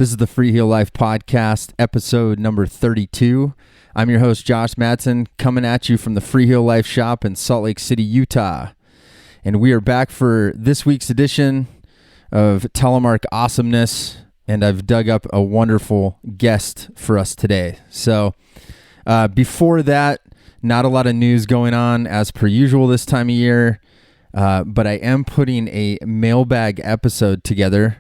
This is the Free Heel Life Podcast, episode number 32. I'm your host, Josh Matson, coming at you from the Free Heel Life shop in Salt Lake City, Utah. And we are back for this week's edition of Telemark Awesomeness, and I've dug up a wonderful guest for us today. So before that, not a lot of news going on as per usual this time of year, but I am putting a mailbag episode together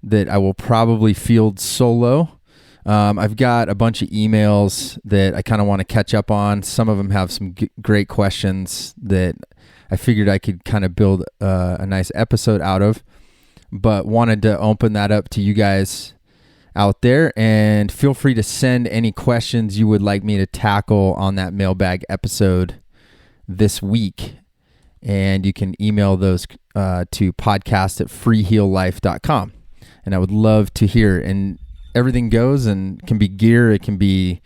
that I will probably field solo. I've got a bunch of emails that I kind of want to catch up on. Some of them have some great questions that I figured I could kind of build a nice episode out of, but wanted to open that up to you guys out there, and feel free to send any questions you would like me to tackle on that mailbag episode this week. And you can email those to podcast@freeheellife.com. And I would love to hear. And everything goes, and it can be gear, it can be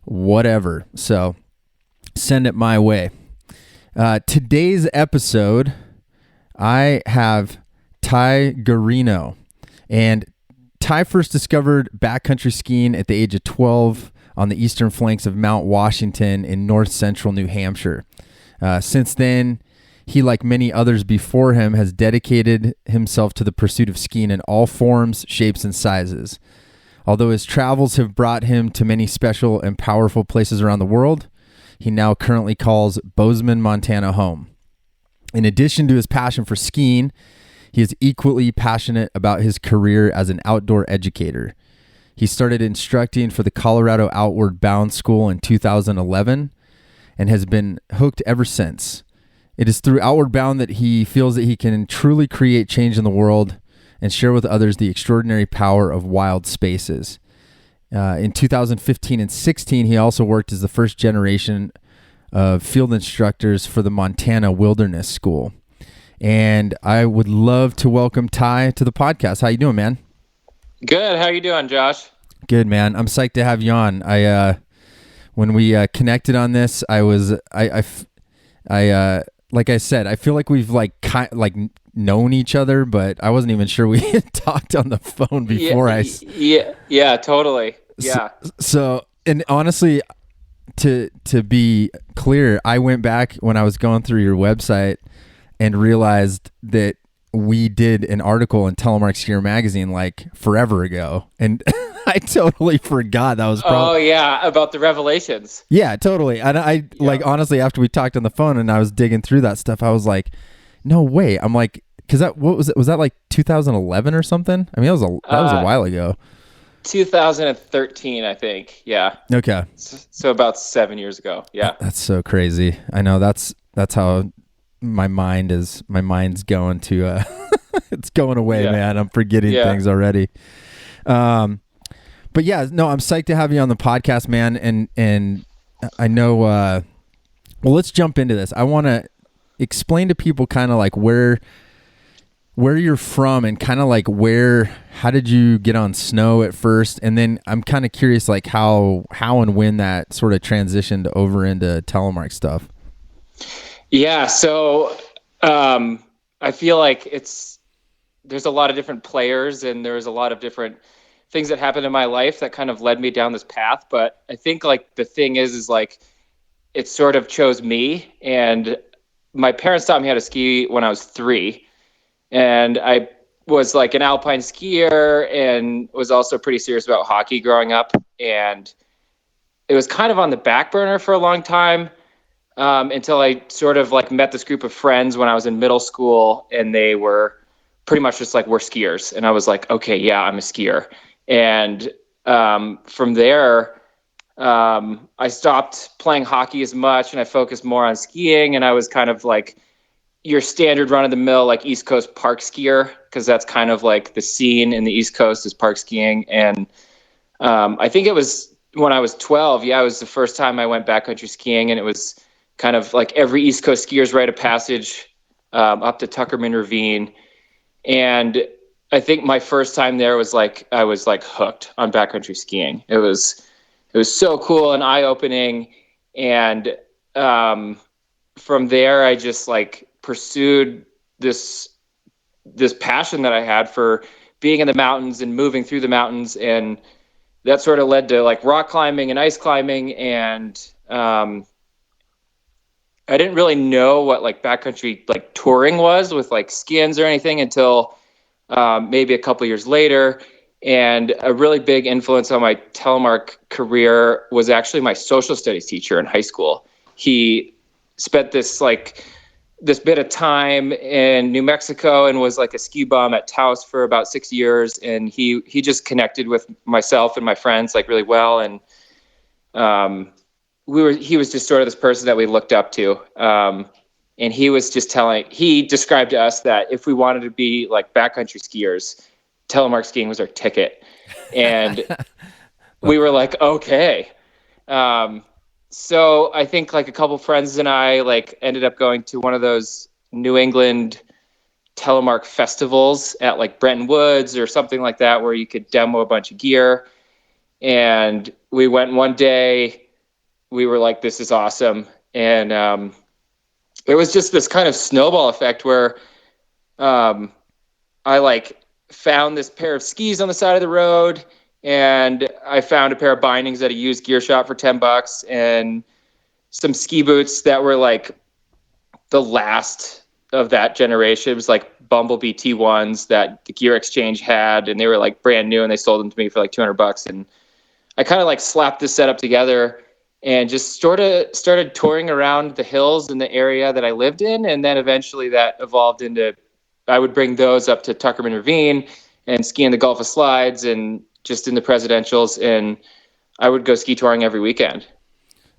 whatever. So send it my way. Today's episode, I have Ty Guarino. And Ty first discovered backcountry skiing at the age of 12 on the eastern flanks of Mount Washington in north central New Hampshire. Since then, he, like many others before him, has dedicated himself to the pursuit of skiing in all forms, shapes, and sizes. Although his travels have brought him to many special and powerful places around the world, he now currently calls Bozeman, Montana home. In addition to his passion for skiing, he is equally passionate about his career as an outdoor educator. He started instructing for the Colorado Outward Bound School in 2011 and has been hooked ever since. It is through Outward Bound that he feels that he can truly create change in the world and share with others the extraordinary power of wild spaces. In 2015 and 16, he also worked as the first generation of field instructors for the Montana Wilderness School. And I would love to welcome Ty to the podcast. How you doing, man? Good. How you doing, Josh? Good, man. I'm psyched to have you on. When we connected on this, like I said, I feel like we've known each other, but I wasn't even sure we had talked on the phone before. Yeah, totally. Yeah. So, and honestly, to be clear, I went back when I was going through your website and realized that we did an article in Telemark Skier magazine like forever ago, and I totally forgot that was Oh yeah, about the revelations. Yeah, totally. And like, honestly, after we talked on the phone and I was digging through that stuff, I was like, no way. I'm like, because what was it? Was that like 2011 or something? I mean, that was a while ago. 2013, I think. Yeah. Okay. So about 7 years ago. Yeah. That's so crazy. I know that's how my mind's going to it's going away, man. I'm forgetting things already. But yeah, no, I'm psyched to have you on the podcast, man. And I know, well, let's jump into this. I want to explain to people kind of like where you're from, and kind of like how did you get on snow at first? And then I'm kind of curious, like how and when that sort of transitioned over into telemark stuff. Yeah. So, I feel like there's a lot of different players, and there's a lot of different things that happened in my life that kind of led me down this path. But I think like the thing is like, it sort of chose me, and my parents taught me how to ski when I was 3. And I was like an alpine skier and was also pretty serious about hockey growing up. And it was kind of on the back burner for a long time, until I sort of like met this group of friends when I was in middle school, and they were pretty much just like, we're skiers. And I was like, okay, yeah, I'm a skier. And from there, I stopped playing hockey as much, and I focused more on skiing. And I was kind of like your standard run-of-the-mill, like East Coast park skier, because that's kind of like the scene in the East Coast is park skiing. And I think it was when I was 12. Yeah, it was the first time I went backcountry skiing, and it was kind of like every East Coast skier's rite of passage up to Tuckerman Ravine. And I think my first time there was like, I was like hooked on backcountry skiing. It was so cool and eye-opening. And from there, I just like pursued this passion that I had for being in the mountains and moving through the mountains, and that sort of led to like rock climbing and ice climbing. And I didn't really know what like backcountry like touring was with like skins or anything until maybe a couple years later. And a really big influence on my Telemark career was actually my social studies teacher in high school. He spent this bit of time in New Mexico and was like a ski bum at Taos for about 6 years. And he just connected with myself and my friends like really well. And he was just sort of this person that we looked up to. And he described to us that if we wanted to be like backcountry skiers, Telemark skiing was our ticket. And we were like, okay. So I think like a couple friends and I like ended up going to one of those New England Telemark festivals at like Bretton Woods or something like that, where you could demo a bunch of gear. And we went one day, we were like, this is awesome. And it was just this kind of snowball effect where I like found this pair of skis on the side of the road, and I found a pair of bindings at a used gear shop for $10 and some ski boots that were like the last of that generation. It was like Bumblebee T1s that the Gear Exchange had, and they were like brand new, and they sold them to me for like $200. And I kind of like slapped this setup together and just sort of started touring around the hills in the area that I lived in. And then eventually that evolved into, I would bring those up to Tuckerman Ravine and ski in the Gulf of Slides and just in the presidentials. And I would go ski touring every weekend.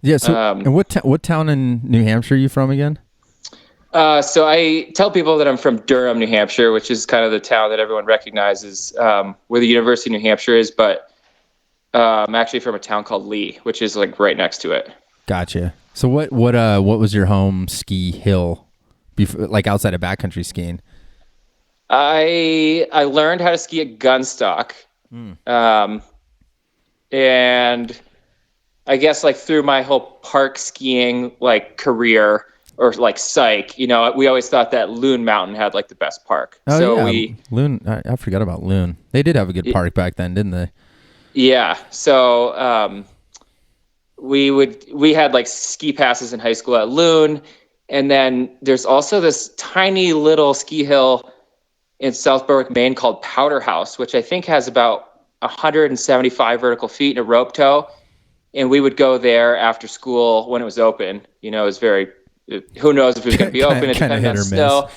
Yeah. So, and what town in New Hampshire are you from again? So I tell people that I'm from Durham, New Hampshire, which is kind of the town that everyone recognizes where the University of New Hampshire is. But I'm actually from a town called Lee, which is like right next to it. Gotcha. So what was your home ski hill, like outside of backcountry skiing? I learned how to ski at Gunstock, and I guess like through my whole park skiing like career or like psych, you know, we always thought that Loon Mountain had like the best park. Oh, so yeah. Loon. I forgot about Loon. They did have a good park back then, didn't they? Yeah. So we had like ski passes in high school at Loon, and then there's also this tiny little ski hill in South Berwick, Maine called Powder House, which I think has about 175 vertical feet and a rope tow. And we would go there after school when it was open. You know, it was who knows if it was going to be open. It depended on snow.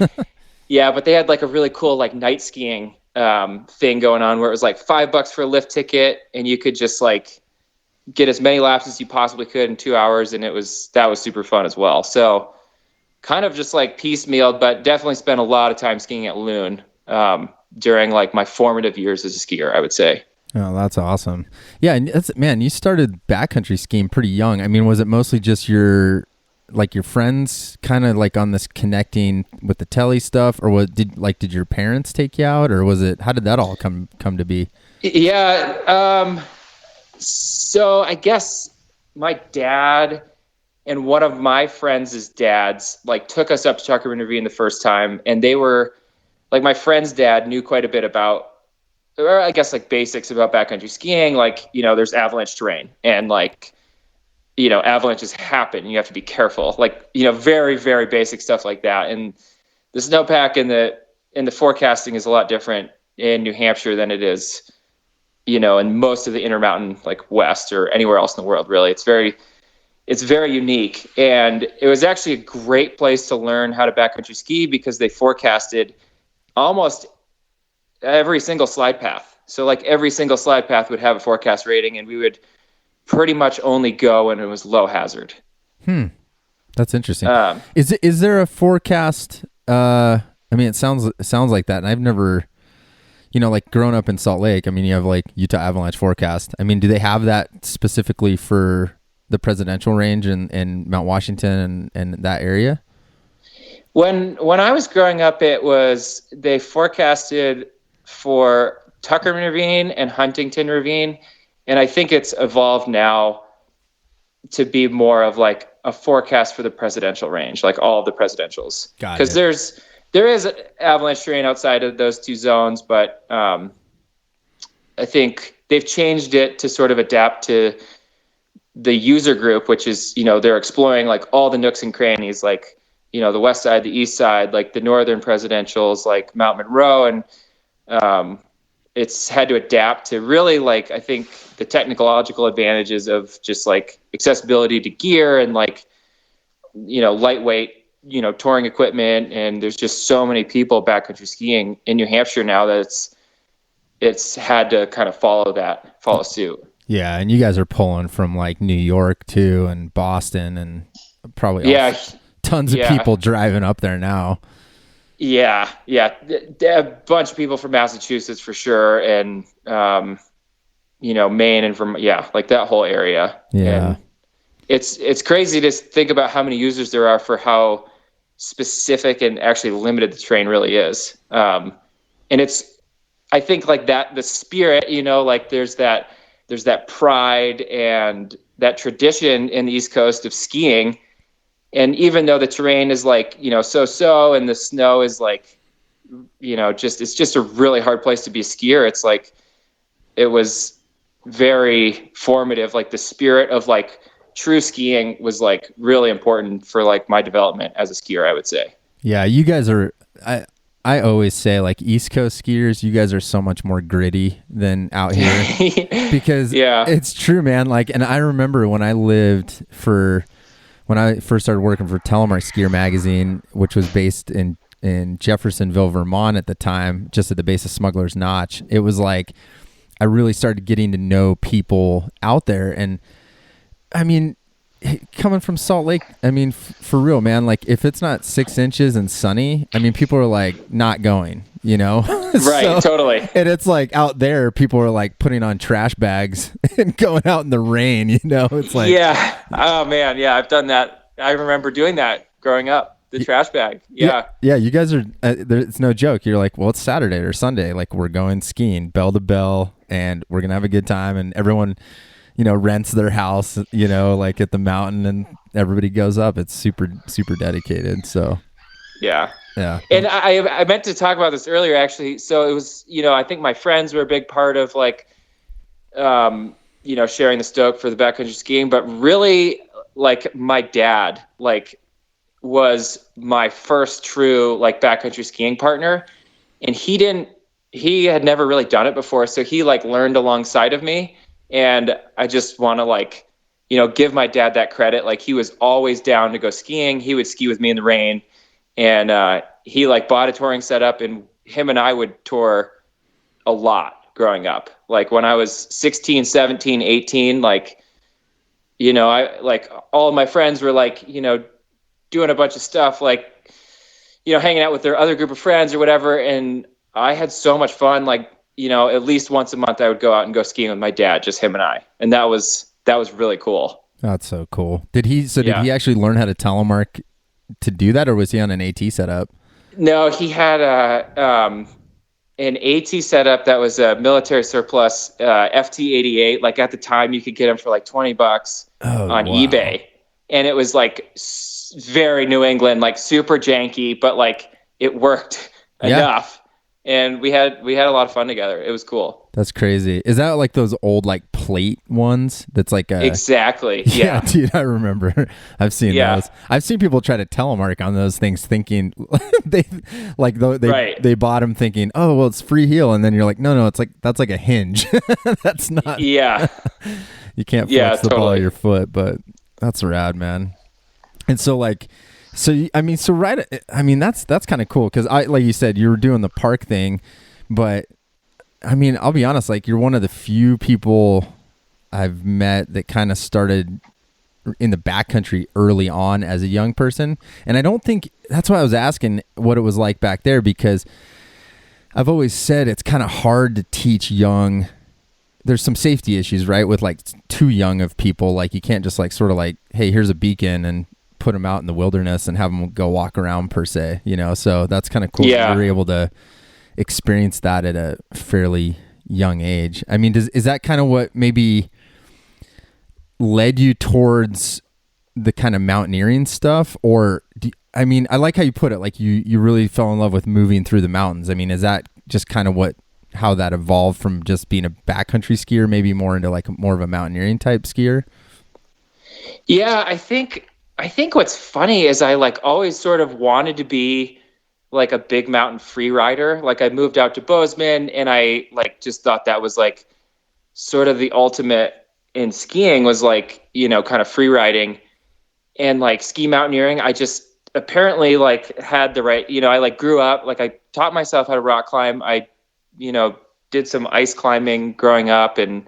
Yeah, but they had like a really cool like night skiing thing going on where it was like $5 for a lift ticket, and you could just like get as many laps as you possibly could in 2 hours. And that was super fun as well. So kind of just like piecemeal, but definitely spent a lot of time skiing at Loon during like my formative years as a skier, I would say. Oh, that's awesome. Yeah. And man, you started backcountry skiing pretty young. I mean, was it mostly just your friends kind of like on this connecting with the telly stuff, or did your parents take you out, or how did that all come to be? Yeah. So I guess my dad and one of my friends' dads like took us up to Tuckerman Ravine the first time, and they were like, my friend's dad knew quite a bit about, or I guess like basics about backcountry skiing. Like, you know, there's avalanche terrain, and like, you know, avalanches happen and you have to be careful, like, you know, very, very basic stuff like that. And the snowpack and the forecasting is a lot different in New Hampshire than it is, you know, in most of the Intermountain, like West or anywhere else in the world, really. It's very unique. And it was actually a great place to learn how to backcountry ski because they forecasted almost every single slide path. So like every single slide path would have a forecast rating, and we would pretty much only go when it was low hazard. That's interesting. Is there a forecast? I mean, it sounds like that. And I've never, you know, like growing up in Salt Lake, I mean, you have like Utah Avalanche forecast. I mean, do they have that specifically for the presidential range in Mount Washington and that area? When I was growing up, they forecasted for Tuckerman Ravine and Huntington Ravine. And I think it's evolved now to be more of like a forecast for the presidential range, like all of the presidentials. Because there is avalanche terrain outside of those two zones, but I think they've changed it to sort of adapt to the user group, which is, they're exploring like all the nooks and crannies, like, the west side, the east side, like the northern presidentials, like Mount Monroe. And it's had to adapt to really, like, I think the technological advantages of just like accessibility to gear and like, lightweight, touring equipment. And there's just so many people backcountry skiing in New Hampshire now that it's had to kind of follow suit. Yeah, and you guys are pulling from like New York too, and Boston, and probably tons of people driving up there now. Yeah. A bunch of people from Massachusetts for sure, and Maine and from like that whole area. Yeah, and it's crazy to think about how many users there are for how specific and actually limited the terrain really is. And I think like that the spirit, like there's that pride and that tradition in the East Coast of skiing. And even though the terrain is like, so, and the snow is like, it's just a really hard place to be a skier. It's like, it was very formative. Like the spirit of like true skiing was like really important for like my development as a skier, I would say. Yeah. You guys are, I always say like East Coast skiers, you guys are so much more gritty than out here because it's true, man. Like, and I remember when I first started working for Telemark Skier Magazine, which was based in Jeffersonville, Vermont at the time, just at the base of Smuggler's Notch. It was like, I really started getting to know people out there. And I mean, coming from Salt Lake, I mean, for real, man, like if it's not 6 inches and sunny, I mean, people are like not going, Right. Totally. And it's like out there, people are like putting on trash bags and going out in the rain, it's like, oh man. Yeah. I've done that. I remember doing that growing up, the trash bag. Yeah. You guys are, it's no joke. You're like, well, it's Saturday or Sunday. Like we're going skiing bell to bell and we're going to have a good time. And everyone, rents their house, like at the mountain, and everybody goes up. It's super, super dedicated. So, yeah. Yeah. And I meant to talk about this earlier, actually. So it was, I think my friends were a big part of like, sharing the stoke for the backcountry skiing, but really like my dad, like was my first true like backcountry skiing partner. And he had never really done it before. So he like learned alongside of me. And I just want to like, give my dad that credit. Like he was always down to go skiing. He would ski with me in the rain, and he like bought a touring setup, and him and I would tour a lot growing up. Like when I was 16, 17, 18, like, I like all of my friends were like, doing a bunch of stuff, like, hanging out with their other group of friends or whatever. And I had so much fun. Like, at least once a month I would go out and go skiing with my dad, just him and I. And that was really cool. That's so cool. Did he actually learn how to telemark to do that, or was he on an AT setup? No, he had an AT setup that was a military surplus FT88. Like at the time you could get them for like $20 on eBay. And it was like very New England, like super janky, but like it worked enough. And we had a lot of fun together. It was cool. That's crazy. Is that like those old like plate ones? That's like exactly. Yeah, dude, I remember. I've seen those. I've seen people try to telemark on those things, thinking they bought them thinking, oh well, it's free heel, and then you're like, no, it's like that's like a hinge. That's not. Yeah. You can't flex the ball of your foot, but that's rad, man. And so like. So that's kind of cool because like you said, you were doing the park thing, but I mean, I'll be honest, like you're one of the few people I've met that kind of started in the backcountry early on as a young person, and I don't think that's why I was asking what it was like back there, because I've always said it's kind of hard to teach young. There's some safety issues, right, with like too young of people. Like you can't just like sort of like, hey, here's a beacon and put them out in the wilderness and have them go walk around per se, so that's kind of cool. Yeah. That you're able to experience that at a fairly young age. I mean, is that kind of what maybe led you towards the kind of mountaineering stuff? Or I mean, I like how you put it, like you really fell in love with moving through the mountains. I mean, is that just kind of what how that evolved from just being a backcountry skier, maybe more into like more of a mountaineering type skier? Yeah, I think what's funny is I like always sort of wanted to be like a big mountain free rider. Like I moved out to Bozeman and I like just thought that was like sort of the ultimate in skiing was like, you know, kind of free riding and like ski mountaineering. I just apparently like had the right, you know, I like grew up, like I taught myself how to rock climb. I, you know, did some ice climbing growing up and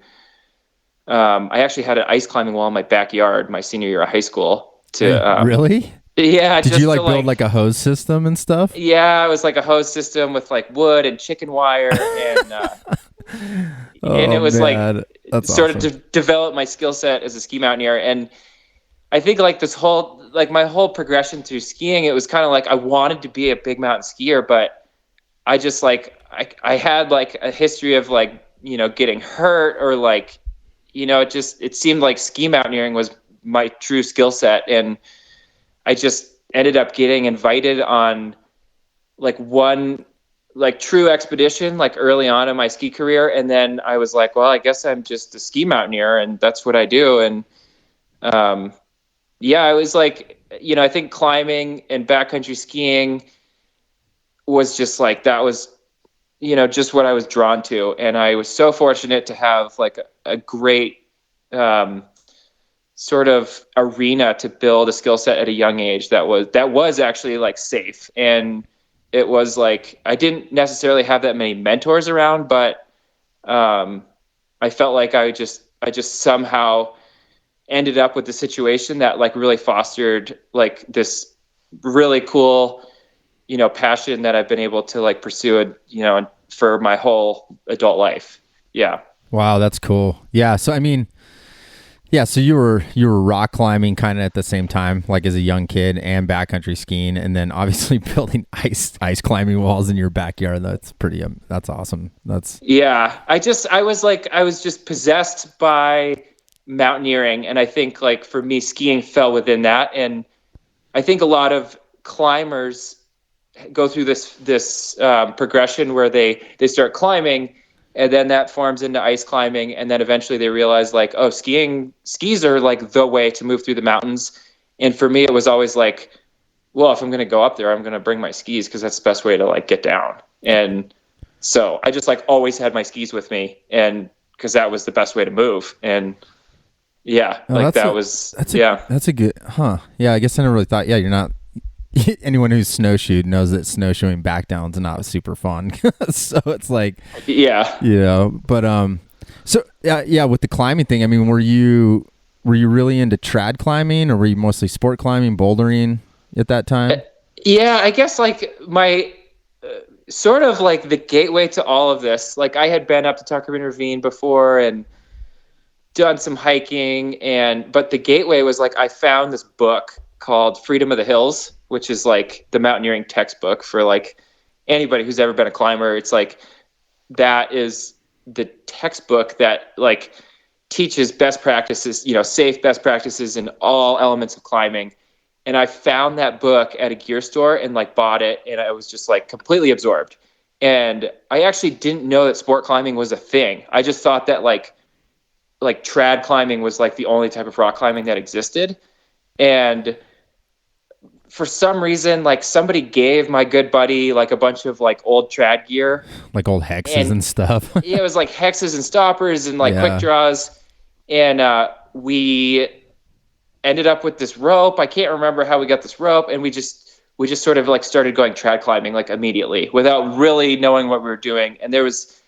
I actually had an ice climbing wall in my backyard my senior year of high school Really? yeah, Did just you like to build like a hose system and stuff? yeah, it was like a hose system with like wood and chicken wire and it Oh was like man, that's sort awesome. of develop my skill set as a ski mountaineer. And I think like this whole, like my whole progression through skiing, it was kind of like I wanted to be a big mountain skier, but I just like, I had like a history of like, you know, getting hurt or like, you know, it seemed like ski mountaineering was my true skill set. And I just ended up getting invited on like one like true expedition like early on in my ski career, and then I was like, well, I guess I'm just a ski mountaineer and that's what I do. And um yeah, I was like, you know, I think climbing and backcountry skiing was just like that was, you know, just what I was drawn to. And I was so fortunate to have like a great um sort of arena to build a skill set at a young age that was actually like safe. And it was like I didn't necessarily have that many mentors around, but I felt like I just somehow ended up with the situation that like really fostered like this really cool, you know, passion that I've been able to like pursue it, you know, for my whole adult life. Yeah. Wow, that's cool. Yeah, so I mean, yeah, so you were rock climbing kind of at the same time, like as a young kid, and backcountry skiing, and then obviously building ice climbing walls in your backyard. That's pretty. That's awesome. That's Yeah. I was just possessed by mountaineering. And I think like for me, skiing fell within that. And I think a lot of climbers go through this progression where they start climbing, and then that forms into ice climbing, and then eventually they realize like, oh, skis are like the way to move through the mountains. And for me, it was always like, well, if I'm going to go up there, I'm going to bring my skis because that's the best way to like get down. And so I just like always had my skis with me, and because that was the best way to move. And yeah, oh, like that's a good, huh? Yeah, I guess I never really thought. Yeah, you're not. Anyone who's snowshoed knows that snowshoeing back down's not super fun. So it's like, yeah. you know, but so yeah, with the climbing thing, I mean, were you really into trad climbing, or were you mostly sport climbing, bouldering at that time? Yeah, I guess like my sort of like the gateway to all of this. Like I had been up to Tuckerman Ravine before and done some hiking, but the gateway was like I found this book called Freedom of the Hills, which is like the mountaineering textbook for like anybody who's ever been a climber. It's like that is the textbook that like teaches best practices, you know, safe best practices in all elements of climbing. And I found that book at a gear store and like bought it, and I was just like completely absorbed. And I actually didn't know that sport climbing was a thing. I just thought that like trad climbing was like the only type of rock climbing that existed. And for some reason, like somebody gave my good buddy like a bunch of like old trad gear, Like old hexes and and stuff. yeah, it was like hexes and stoppers and like quick Yeah. draws. And we ended up with this rope. I can't remember how we got this rope, and we just sort of like started going trad climbing like immediately without really knowing what we were doing. And there was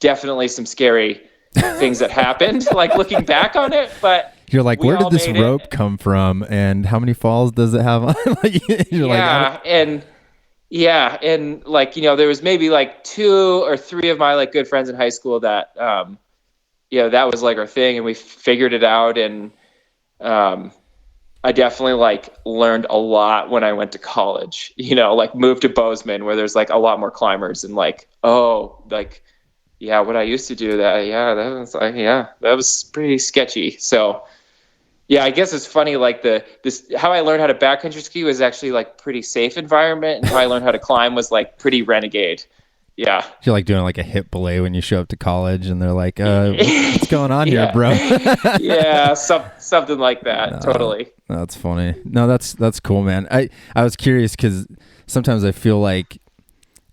definitely some scary things that happened, like looking back on it. But You're like, we where did all this made rope it. come from, and how many falls does it have on? You're like, And like, you know, there was maybe like 2 or 3 of my like good friends in high school that you know, that was like our thing, and we figured it out. And I definitely like learned a lot when I went to college, you know, like moved to Bozeman where there's like a lot more climbers, and like, oh, like, yeah, what I used to do that was pretty sketchy. So yeah, I guess it's funny, like how I learned how to backcountry ski was actually like pretty safe environment, and how I learned how to climb was like pretty renegade. Yeah. You're like doing like a hip belay when you show up to college and they're like, what's going on here, bro? Yeah, something like that. Totally. That's funny. No, that's cool, man. I was curious because sometimes I feel like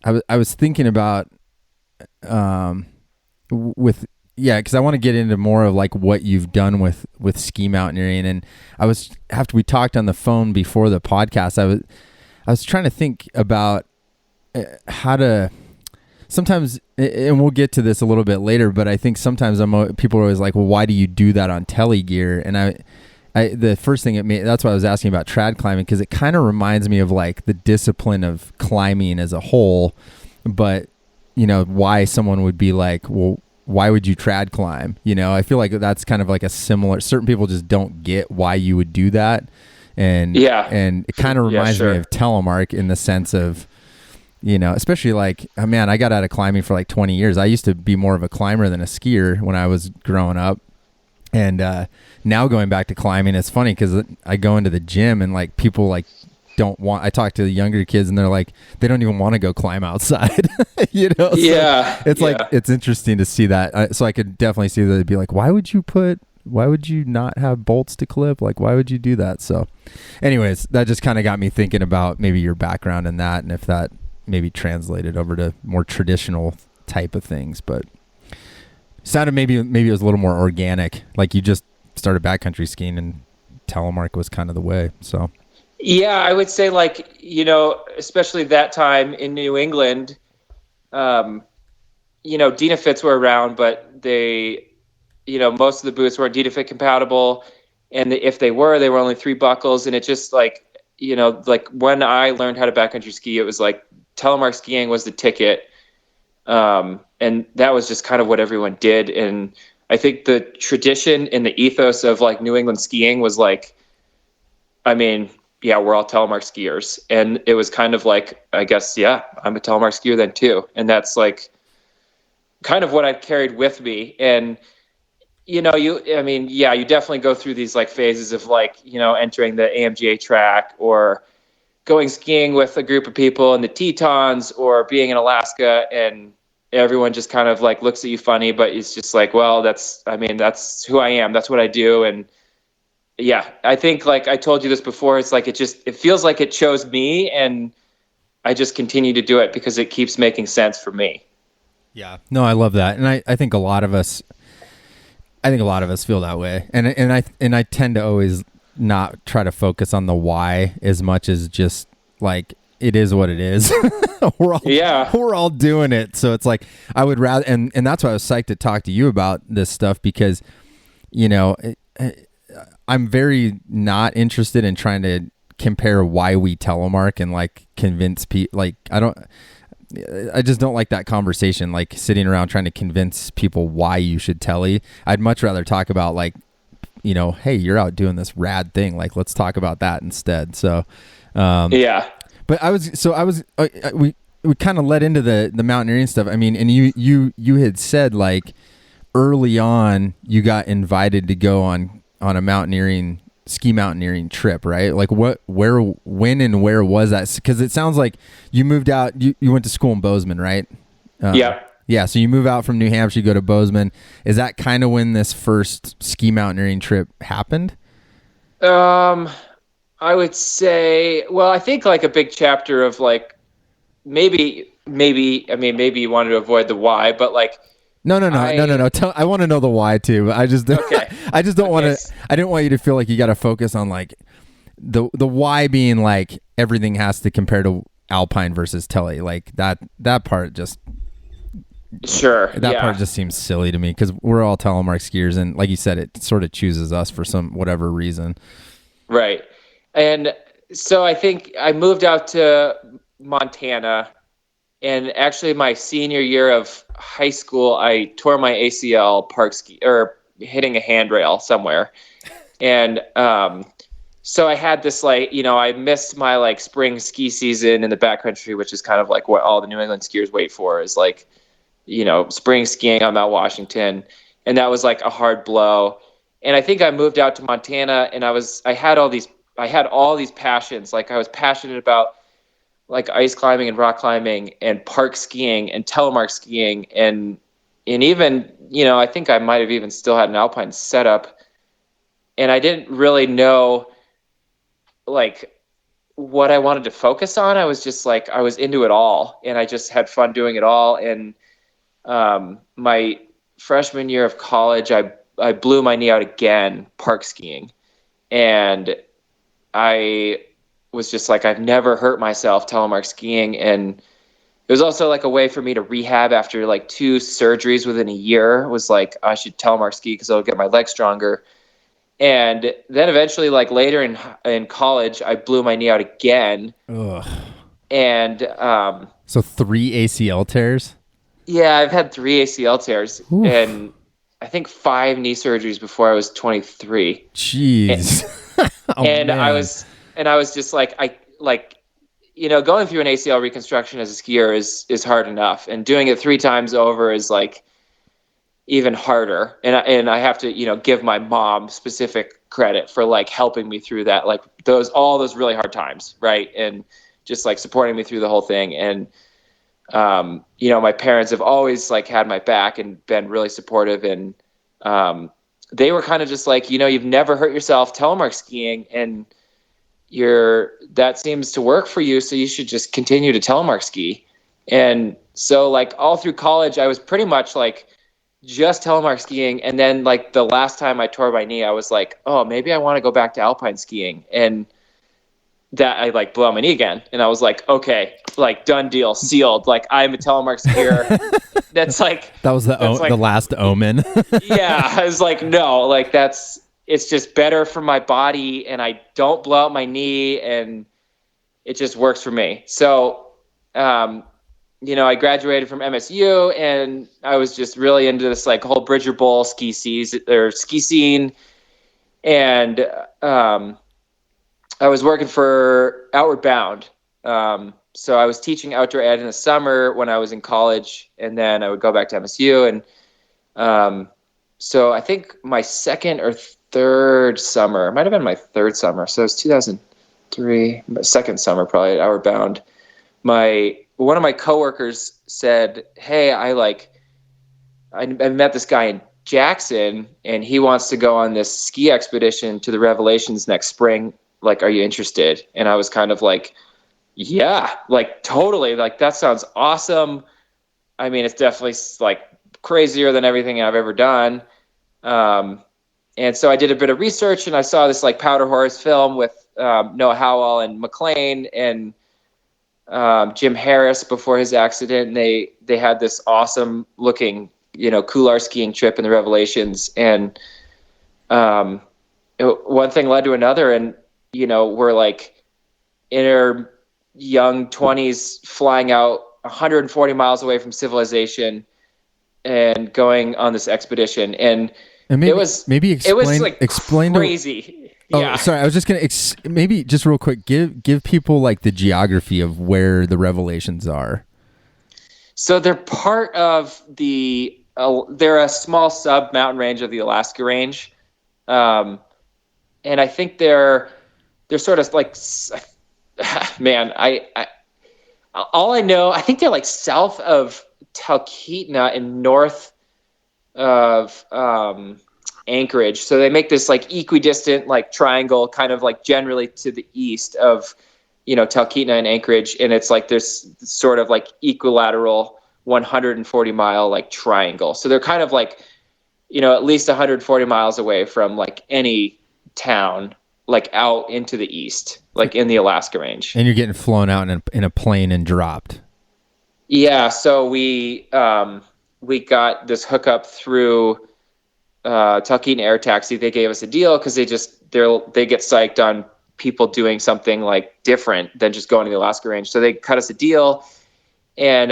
I was thinking about with because I want to get into more of like what you've done with ski mountaineering. And after we talked on the phone before the podcast, I was trying to think about how to sometimes, and we'll get to this a little bit later, but I think sometimes people are always like, well, why do you do that on tele gear? And the first thing that's why I was asking about trad climbing, because it kind of reminds me of like the discipline of climbing as a whole, but why someone would be like, well, why would you trad climb? I feel like that's kind of like a similar, certain people just don't get why you would do that. And it kind of reminds me of Telemark in the sense of, especially like, oh man, I got out of climbing for like 20 years. I used to be more of a climber than a skier when I was growing up. And now going back to climbing, it's funny because I go into the gym and like people like I talk to the younger kids and they're like, they don't even want to go climb outside, So it's like, it's interesting to see that. So I could definitely see that it'd be like, why would you not have bolts to clip? Like, why would you do that? So anyways, that just kind of got me thinking about maybe your background in that and if that maybe translated over to more traditional type of things, but sounded maybe it was a little more organic. Like you just started backcountry skiing and Telemark was kind of the way. So yeah, I would say like, especially that time in New England, Dynafits were around, but they, most of the boots weren't Dynafit compatible. And if they were only 3 buckles. And it just like, like when I learned how to backcountry ski, it was like Telemark skiing was the ticket. And that was just kind of what everyone did. And I think the tradition and the ethos of like New England skiing was like, I mean, yeah, we're all Telemark skiers. And it was kind of like, I guess, yeah, I'm a Telemark skier then too. And that's like kind of what I carried with me. And, you definitely go through these like phases of like, entering the AMGA track or going skiing with a group of people in the Tetons or being in Alaska, and everyone just kind of like looks at you funny, but it's just like, well, that's who I am. That's what I do. And yeah, I think like I told you this before, it's like, it feels like it chose me, and I just continue to do it because it keeps making sense for me. Yeah, no, I love that. And I think a lot of us feel that way. And I tend to always not try to focus on the why as much as just like, it is what it is. We're all doing it. So it's like, I would rather, and that's why I was psyched to talk to you about this stuff, because, I'm very not interested in trying to compare why we telemark and like convince people. Like, I just don't like that conversation, like sitting around trying to convince people why you should telly. I'd much rather talk about like, hey, you're out doing this rad thing. Like, let's talk about that instead. So, but we kind of led into the mountaineering stuff. I mean, and you had said like early on you got invited to go on a ski mountaineering trip, right? Like when and where was that? Because it sounds like you moved out, you went to school in Bozeman, right? Yeah. So you move out from New Hampshire, you go to Bozeman. Is that kind of when this first ski mountaineering trip happened? I would say, well, I think like a big chapter of like, maybe you wanted to avoid the why, but like, No. I want to know the why too. I just don't want to. I didn't want you to feel like you got to focus on like the why being like everything has to compare to Alpine versus Tele. Like that part just part just seems silly to me because we're all Telemark skiers, and like you said, it sort of chooses us for some whatever reason. Right, and so I think I moved out to Montana. And actually, my senior year of high school, I tore my ACL hitting a handrail somewhere. And so I had this like, I missed my like spring ski season in the backcountry, which is kind of like what all the New England skiers wait for is like, spring skiing on Mount Washington. And that was like a hard blow. And I think I moved out to Montana, and I had all these passions. Like I was passionate about like ice climbing and rock climbing and park skiing and telemark skiing and even, I think I might have even still had an alpine setup, and I didn't really know like what I wanted to focus on. I was just like, I was into it all, and I just had fun doing it all. And my freshman year of college, I blew my knee out again park skiing, and I was just like, I've never hurt myself telemark skiing. And it was also like a way for me to rehab after like 2 surgeries within a year. It was like, I should telemark ski because it'll get my legs stronger. And then eventually, like later in college, I blew my knee out again. Ugh. And so 3 ACL tears? Yeah, I've had 3 ACL tears. Oof. And I think 5 knee surgeries before I was 23. Jeez. And I was just like, going through an ACL reconstruction as a skier is hard enough, and doing it 3 times over is like even harder. And I have to, give my mom specific credit for like helping me through that, like all those really hard times. Right. And just like supporting me through the whole thing. And, my parents have always like had my back and been really supportive. And, they were kind of just like, you've never hurt yourself telemark skiing, and that seems to work for you, so you should just continue to telemark ski. And so like all through college, I was pretty much like just telemark skiing. And then like the last time I tore my knee, I was like, oh, maybe I want to go back to alpine skiing. And that I like blew out my knee again. And I was like, okay, like done deal, sealed. Like I'm a telemark skier. That's like, that was the last omen. Yeah. I was like, no, like it's just better for my body, and I don't blow out my knee, and it just works for me. So, I graduated from MSU, and I was just really into this like whole Bridger Bowl ski scene. And, I was working for Outward Bound. So I was teaching outdoor ed in the summer when I was in college, and then I would go back to MSU. And, so I think my second or third summer, it might've been my third summer. So it was 2003, my second summer, probably at Outward Bound. One of my coworkers said, hey, I met this guy in Jackson, and he wants to go on this ski expedition to the Revelations next spring. Like, are you interested? And I was kind of like, yeah, like totally. Like, that sounds awesome. I mean, it's definitely like crazier than everything I've ever done. And so I did a bit of research, and I saw this like Powder Horse film with Noah Howell and McLean and Jim Harris before his accident. And they had this awesome looking, coular skiing trip in the Revelations. And one thing led to another, and we're like in our young 20s flying out 140 miles away from civilization and going on this expedition. And maybe, it was like explain crazy. Yeah. Sorry. I was just going to maybe just real quick, give people like the geography of where the Revelations are. So they're part of they're a small sub mountain range of the Alaska range. And I think they're sort of like, man, all I know, I think they're like south of Talkeetna and north of Anchorage. So they make this like equidistant like triangle kind of like generally to the east of, Talkeetna and Anchorage. And it's like this sort of like equilateral 140 mile like triangle. So they're kind of like, at least 140 miles away from like any town, like out into the east, like in the Alaska range. And you're getting flown out in a plane and dropped. Yeah. So we got this hookup through Talkeetna Air Taxi. They gave us a deal because they get psyched on people doing something like different than just going to the Alaska range. So they cut us a deal. And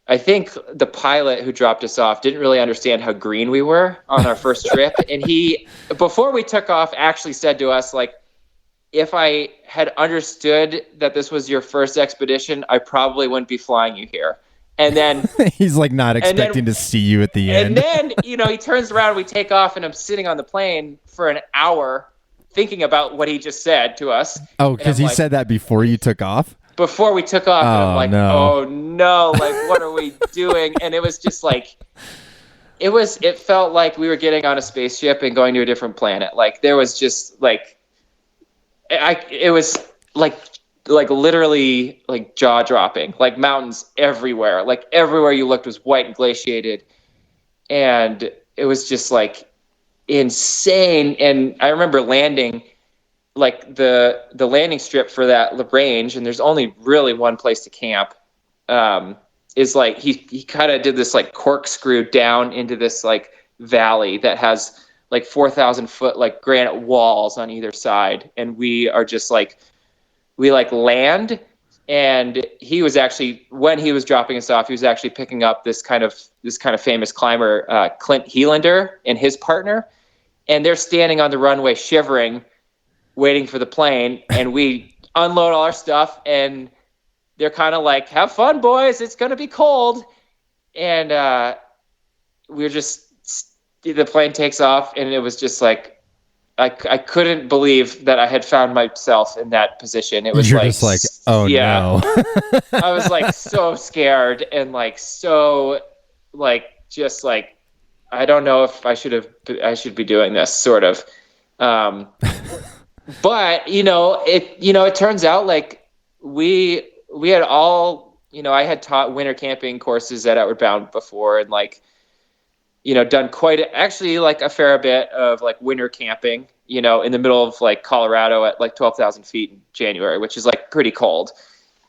I think the pilot who dropped us off didn't really understand how green we were on our first trip. And he, before we took off, actually said to us, like, if I had understood that this was your first expedition, I probably wouldn't be flying you here. And then he's like not expecting to see you at the end. And then, he turns around, we take off, and I'm sitting on the plane for an hour thinking about what he just said to us. Oh, because he said that before you took off? before we took off, and I'm like, no. oh no, like what are we doing? And it was just like, it felt like we were getting on a spaceship and going to a different planet. Like there was just like, it was like literally like jaw dropping, like mountains everywhere. Like everywhere you looked was white and glaciated. And it was just like insane. And I remember landing, like the landing strip for that range, and there's only really one place to camp, is like he kind of did this like corkscrew down into this like valley that has like 4,000 foot like granite walls on either side, and we are just like, we like land, and he was actually, when he was dropping us off, he was actually picking up this kind of famous climber, Clint Helander, and his partner, and they're standing on the runway shivering, waiting for the plane, and we unload all our stuff, and they're kind of like, have fun, boys, it's going to be cold. And we're just, the plane takes off, and it was just like, I couldn't believe that I had found myself in that position. It was You're like, just like, oh no. I was like so scared, and like, so like, just like, I don't know if I should be doing this, sort of. But it turns out like we had all, I had taught winter camping courses at Outward Bound before, and like, done actually like a fair bit of like winter camping, in the middle of like Colorado at like 12,000 feet in January, which is like pretty cold.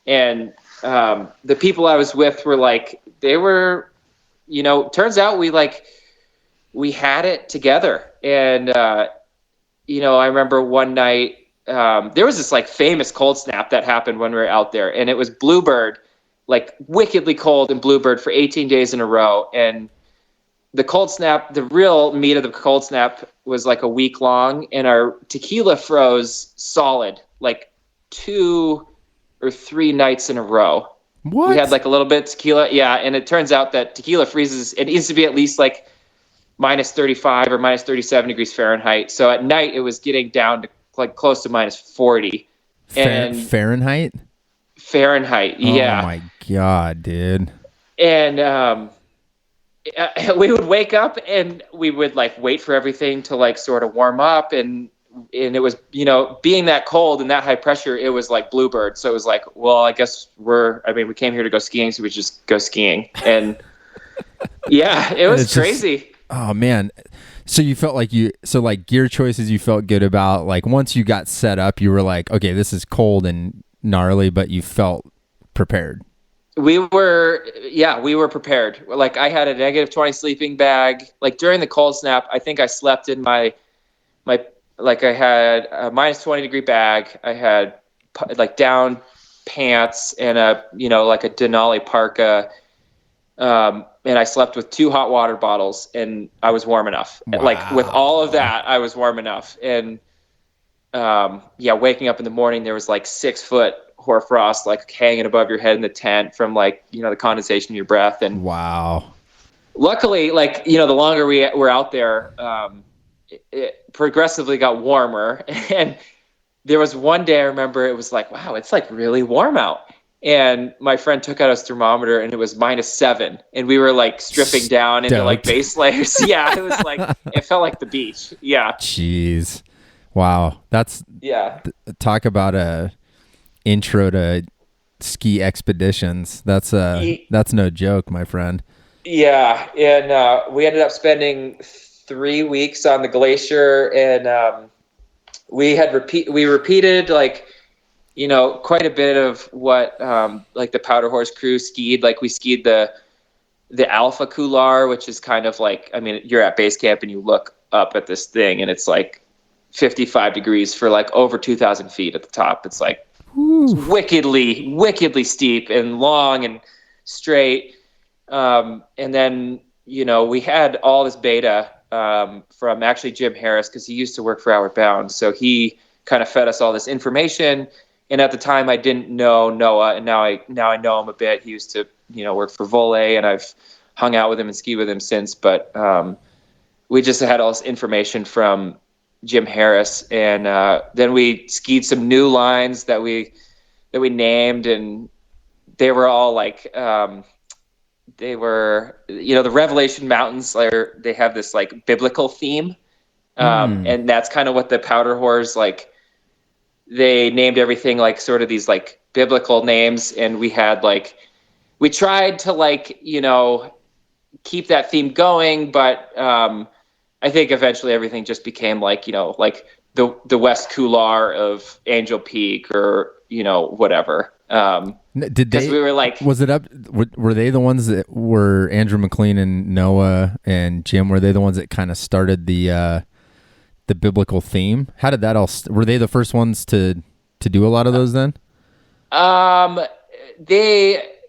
And the people I was with were like, they were, turns out we had it together. And, I remember one night, there was this like famous cold snap that happened when we were out there, and it was bluebird, like wickedly cold and bluebird for 18 days in a row. And the cold snap, the real meat of the cold snap was like a week long, and our tequila froze solid, like 2 or 3 nights in a row. What? We had like a little bit of tequila. Yeah. And it turns out that tequila freezes, it needs to be at least like minus 35 or minus 37 degrees Fahrenheit. So at night it was getting down to like close to minus 40. And Fahrenheit? Fahrenheit. Yeah. Oh my God, dude. And, we would wake up and we would like wait for everything to like sort of warm up, and it was, being that cold and that high pressure, it was like bluebird. So it was like, well, I guess we came here to go skiing, so we just go skiing. And yeah, it was crazy. Oh man. So you felt like gear choices you felt good about, like once you got set up, you were like, okay, this is cold and gnarly, but you felt prepared. We were prepared. Like I had a -20 sleeping bag. Like during the cold snap, I think I slept in my like I had a -20 degree bag. I had like down pants and like a Denali parka. And I slept with 2 hot water bottles, and I was warm enough. Wow. Like with all of that, I was warm enough. And waking up in the morning, there was like 6 foot hoarfrost like hanging above your head in the tent from like, the condensation in your breath. And wow. Luckily, like, the longer we were out there, it progressively got warmer. And there was one day I remember it was like, wow, it's like really warm out. And my friend took out his thermometer, and it was -7, and we were like stripping down into like base layers. Yeah, it was like, it felt like the beach. Yeah. Jeez. Wow. That's talk about a intro to ski expeditions. That's no joke, my friend. Yeah. And we ended up spending 3 weeks on the glacier, and we repeated like, quite a bit of what like the Powder Horse crew skied. Like we skied the Alpha Couloir, which is kind of like, you're at base camp and you look up at this thing, and it's like 55 degrees for like over 2,000 feet at the top. It's like wickedly steep and long and straight. And then, we had all this beta from actually Jim Harris, because he used to work for Outward Bound. So he kind of fed us all this information. And at the time I didn't know Noah, and now I know him a bit. He used to, work for Vole, and I've hung out with him and skied with him since. But we just had all this information from Jim Harris, and then we skied some new lines that we that we named, and they were all like, they were, the Revelation Mountains they have this like biblical theme. And that's kind of what the powder horse, like, they named everything like sort of these like biblical names. And we tried to like, keep that theme going. But I think eventually everything just became like, like the West Couloir of Angel Peak, or, whatever. Did they? We were like, was it up? Were they the ones that were Andrew McLean and Noah and Jim? Were they the ones that kind of started the biblical theme? How did that all? Were they the first ones to do a lot of those then?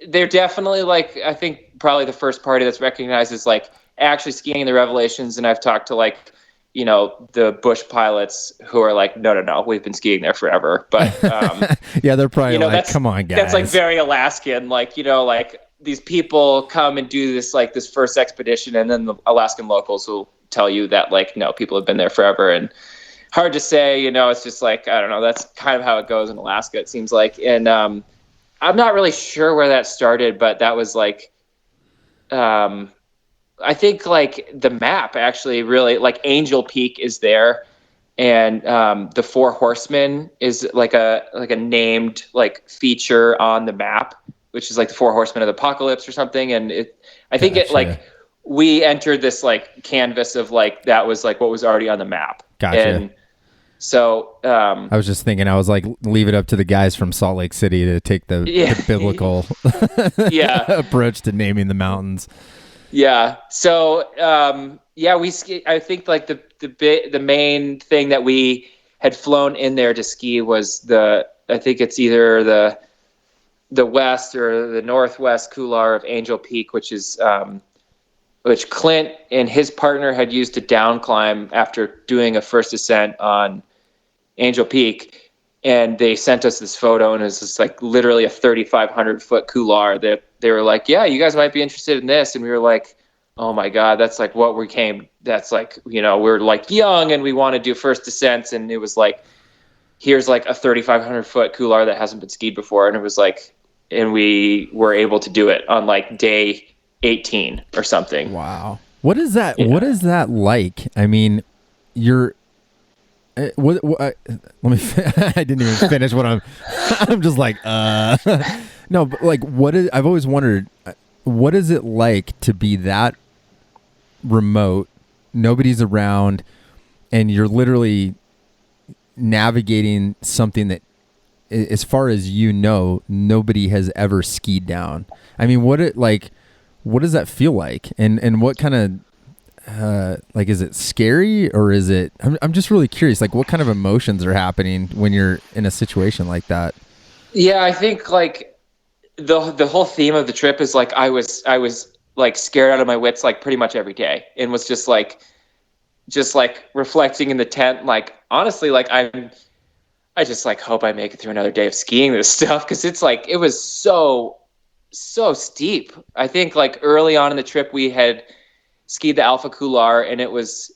They're definitely like, I think probably the first party that's recognized as like actually skiing in the Revelations. And I've talked to like, the bush pilots who are like, no, we've been skiing there forever. But yeah, they're probably like, come on, guys. That's like very Alaskan. Like, like these people come and do this, like this first expedition, and then the Alaskan locals will tell you that like, no, people have been there forever. And hard to say, it's just like, I don't know, that's kind of how it goes in Alaska, it seems like. And I'm not really sure where that started, but that was like, I think like the map actually really, like Angel Peak is there, and the Four Horsemen is like a named like feature on the map, which is like the Four Horsemen of the Apocalypse or something. And I think it like, we entered this like canvas of like, that was like what was already on the map. Gotcha. And so I was just thinking, I was like, leave it up to the guys from Salt Lake City to take the biblical approach to naming the mountains. Yeah. So, I think like the main thing that we had flown in there to ski was I think it's either the west or the northwest couloir of Angel Peak, which Clint and his partner had used to down climb after doing a first ascent on Angel Peak. And they sent us this photo, and it was just like literally a 3,500 foot couloir that they were like, yeah, you guys might be interested in this. And we were like, oh my God, that's like what we came. That's like, we're like young and we want to do first descents. And it was like, here's like a 3,500 foot couloir that hasn't been skied before. And it was like, and we were able to do it on like day 18 or something. Wow. What is that? Yeah. What is that like? I mean, you're, let me, I didn't even finish what I'm just like, no, but like, I've always wondered, what is it like to be that remote, nobody's around, and you're literally navigating something that, as far as nobody has ever skied down. I mean, what does that feel like? And what kind of, like, is it scary, or is it, I'm just really curious, like what kind of emotions are happening when you're in a situation like that? Yeah, I think like the whole theme of the trip is like, I was like scared out of my wits, like pretty much every day, and was just like reflecting in the tent. Like, honestly, like I just like hope I make it through another day of skiing this stuff. 'Cause it's like, it was so steep. I think like early on in the trip we had skied the Alpha Couloir, and it was,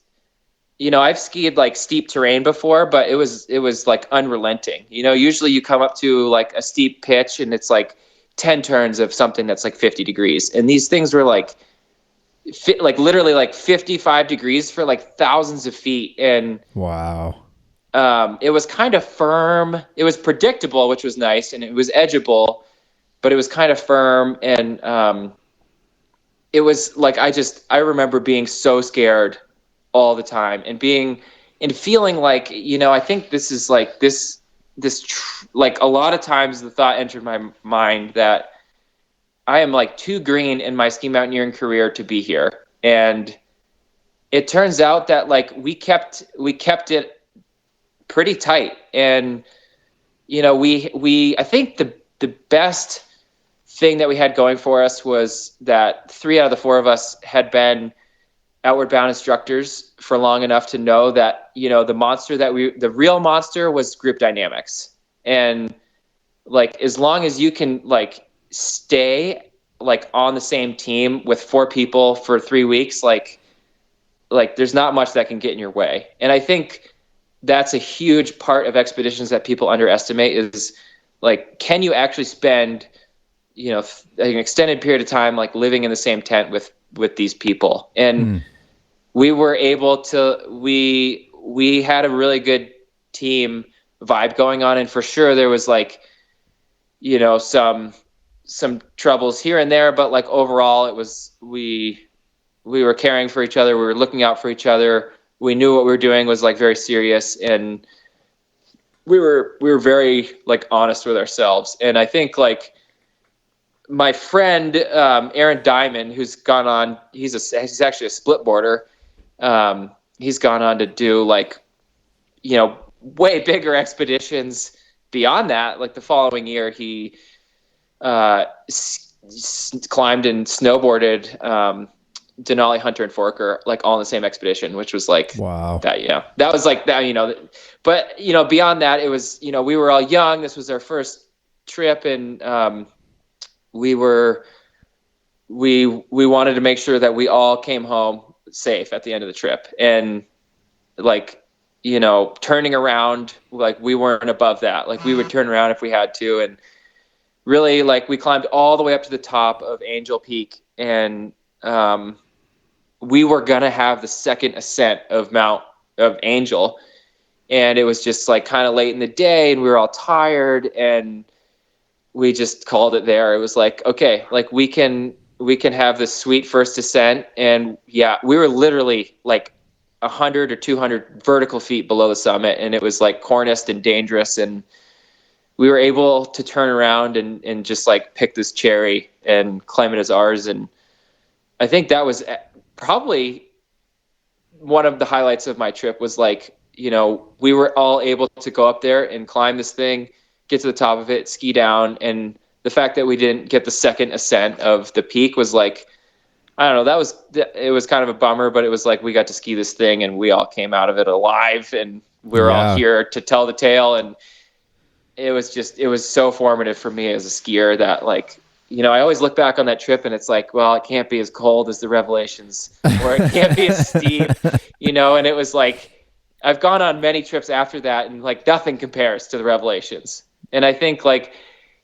I've skied like steep terrain before, but it was like unrelenting. Usually you come up to like a steep pitch and it's like 10 turns of something that's like 50 degrees. And these things were like literally like 55 degrees for like thousands of feet. And wow. It was kind of firm. It was predictable, which was nice. And it was edgeable, but it was kind of firm. And, it was like, I remember being so scared all the time, and feeling like, I think this is like like a lot of times the thought entered my mind that I am like too green in my ski mountaineering career to be here. And it turns out that like we kept it pretty tight. And, I think the best thing that we had going for us was that 3 out of the 4 of us had been outward bound instructors for long enough to know that, the real monster was group dynamics. And like, as long as you can like stay like on the same team with 4 people for 3 weeks, like there's not much that can get in your way. And I think that's a huge part of expeditions that people underestimate, is like, can you actually spend, an extended period of time, like living in the same tent with these people? And we were able to, we had a really good team vibe going on. And for sure there was like, some troubles here and there, but like overall it was, we were caring for each other. We were looking out for each other. We knew what we were doing was like very serious, and we were very like honest with ourselves. And I think like my friend, Aaron Diamond, who's gone on, he's actually a split boarder. He's gone on to do like, way bigger expeditions beyond that. Like the following year, he climbed and snowboarded Denali, Hunter, and Forker, like all in the same expedition, which was like, wow, that was like that, but beyond that, it was, we were all young. This was our first trip, and we wanted to make sure that we all came home safe at the end of the trip. And like, turning around, like we weren't above that. Like we would turn around if we had to. And really, like, we climbed all the way up to the top of Angel Peak, and we were gonna have the second ascent of Angel, and it was just like kind of late in the day, and we were all tired, and we just called it there. It was like, okay, like we can have this sweet first ascent. And yeah, we were literally like 100 or 200 vertical feet below the summit, and it was like corniced and dangerous, and we were able to turn around and just like pick this cherry and claim it as ours. And I think that was probably one of the highlights of my trip, was like, we were all able to go up there and climb this thing, get to the top of it, ski down. And the fact that we didn't get the second ascent of the peak was like, I don't know, it was kind of a bummer, but it was like, we got to ski this thing and we all came out of it alive, and we were all here to tell the tale. And it was so formative for me as a skier that, like, I always look back on that trip and it's like, well, it can't be as cold as the Revelations, or it can't be as steep, and it was like, I've gone on many trips after that, and like nothing compares to the Revelations. And I think like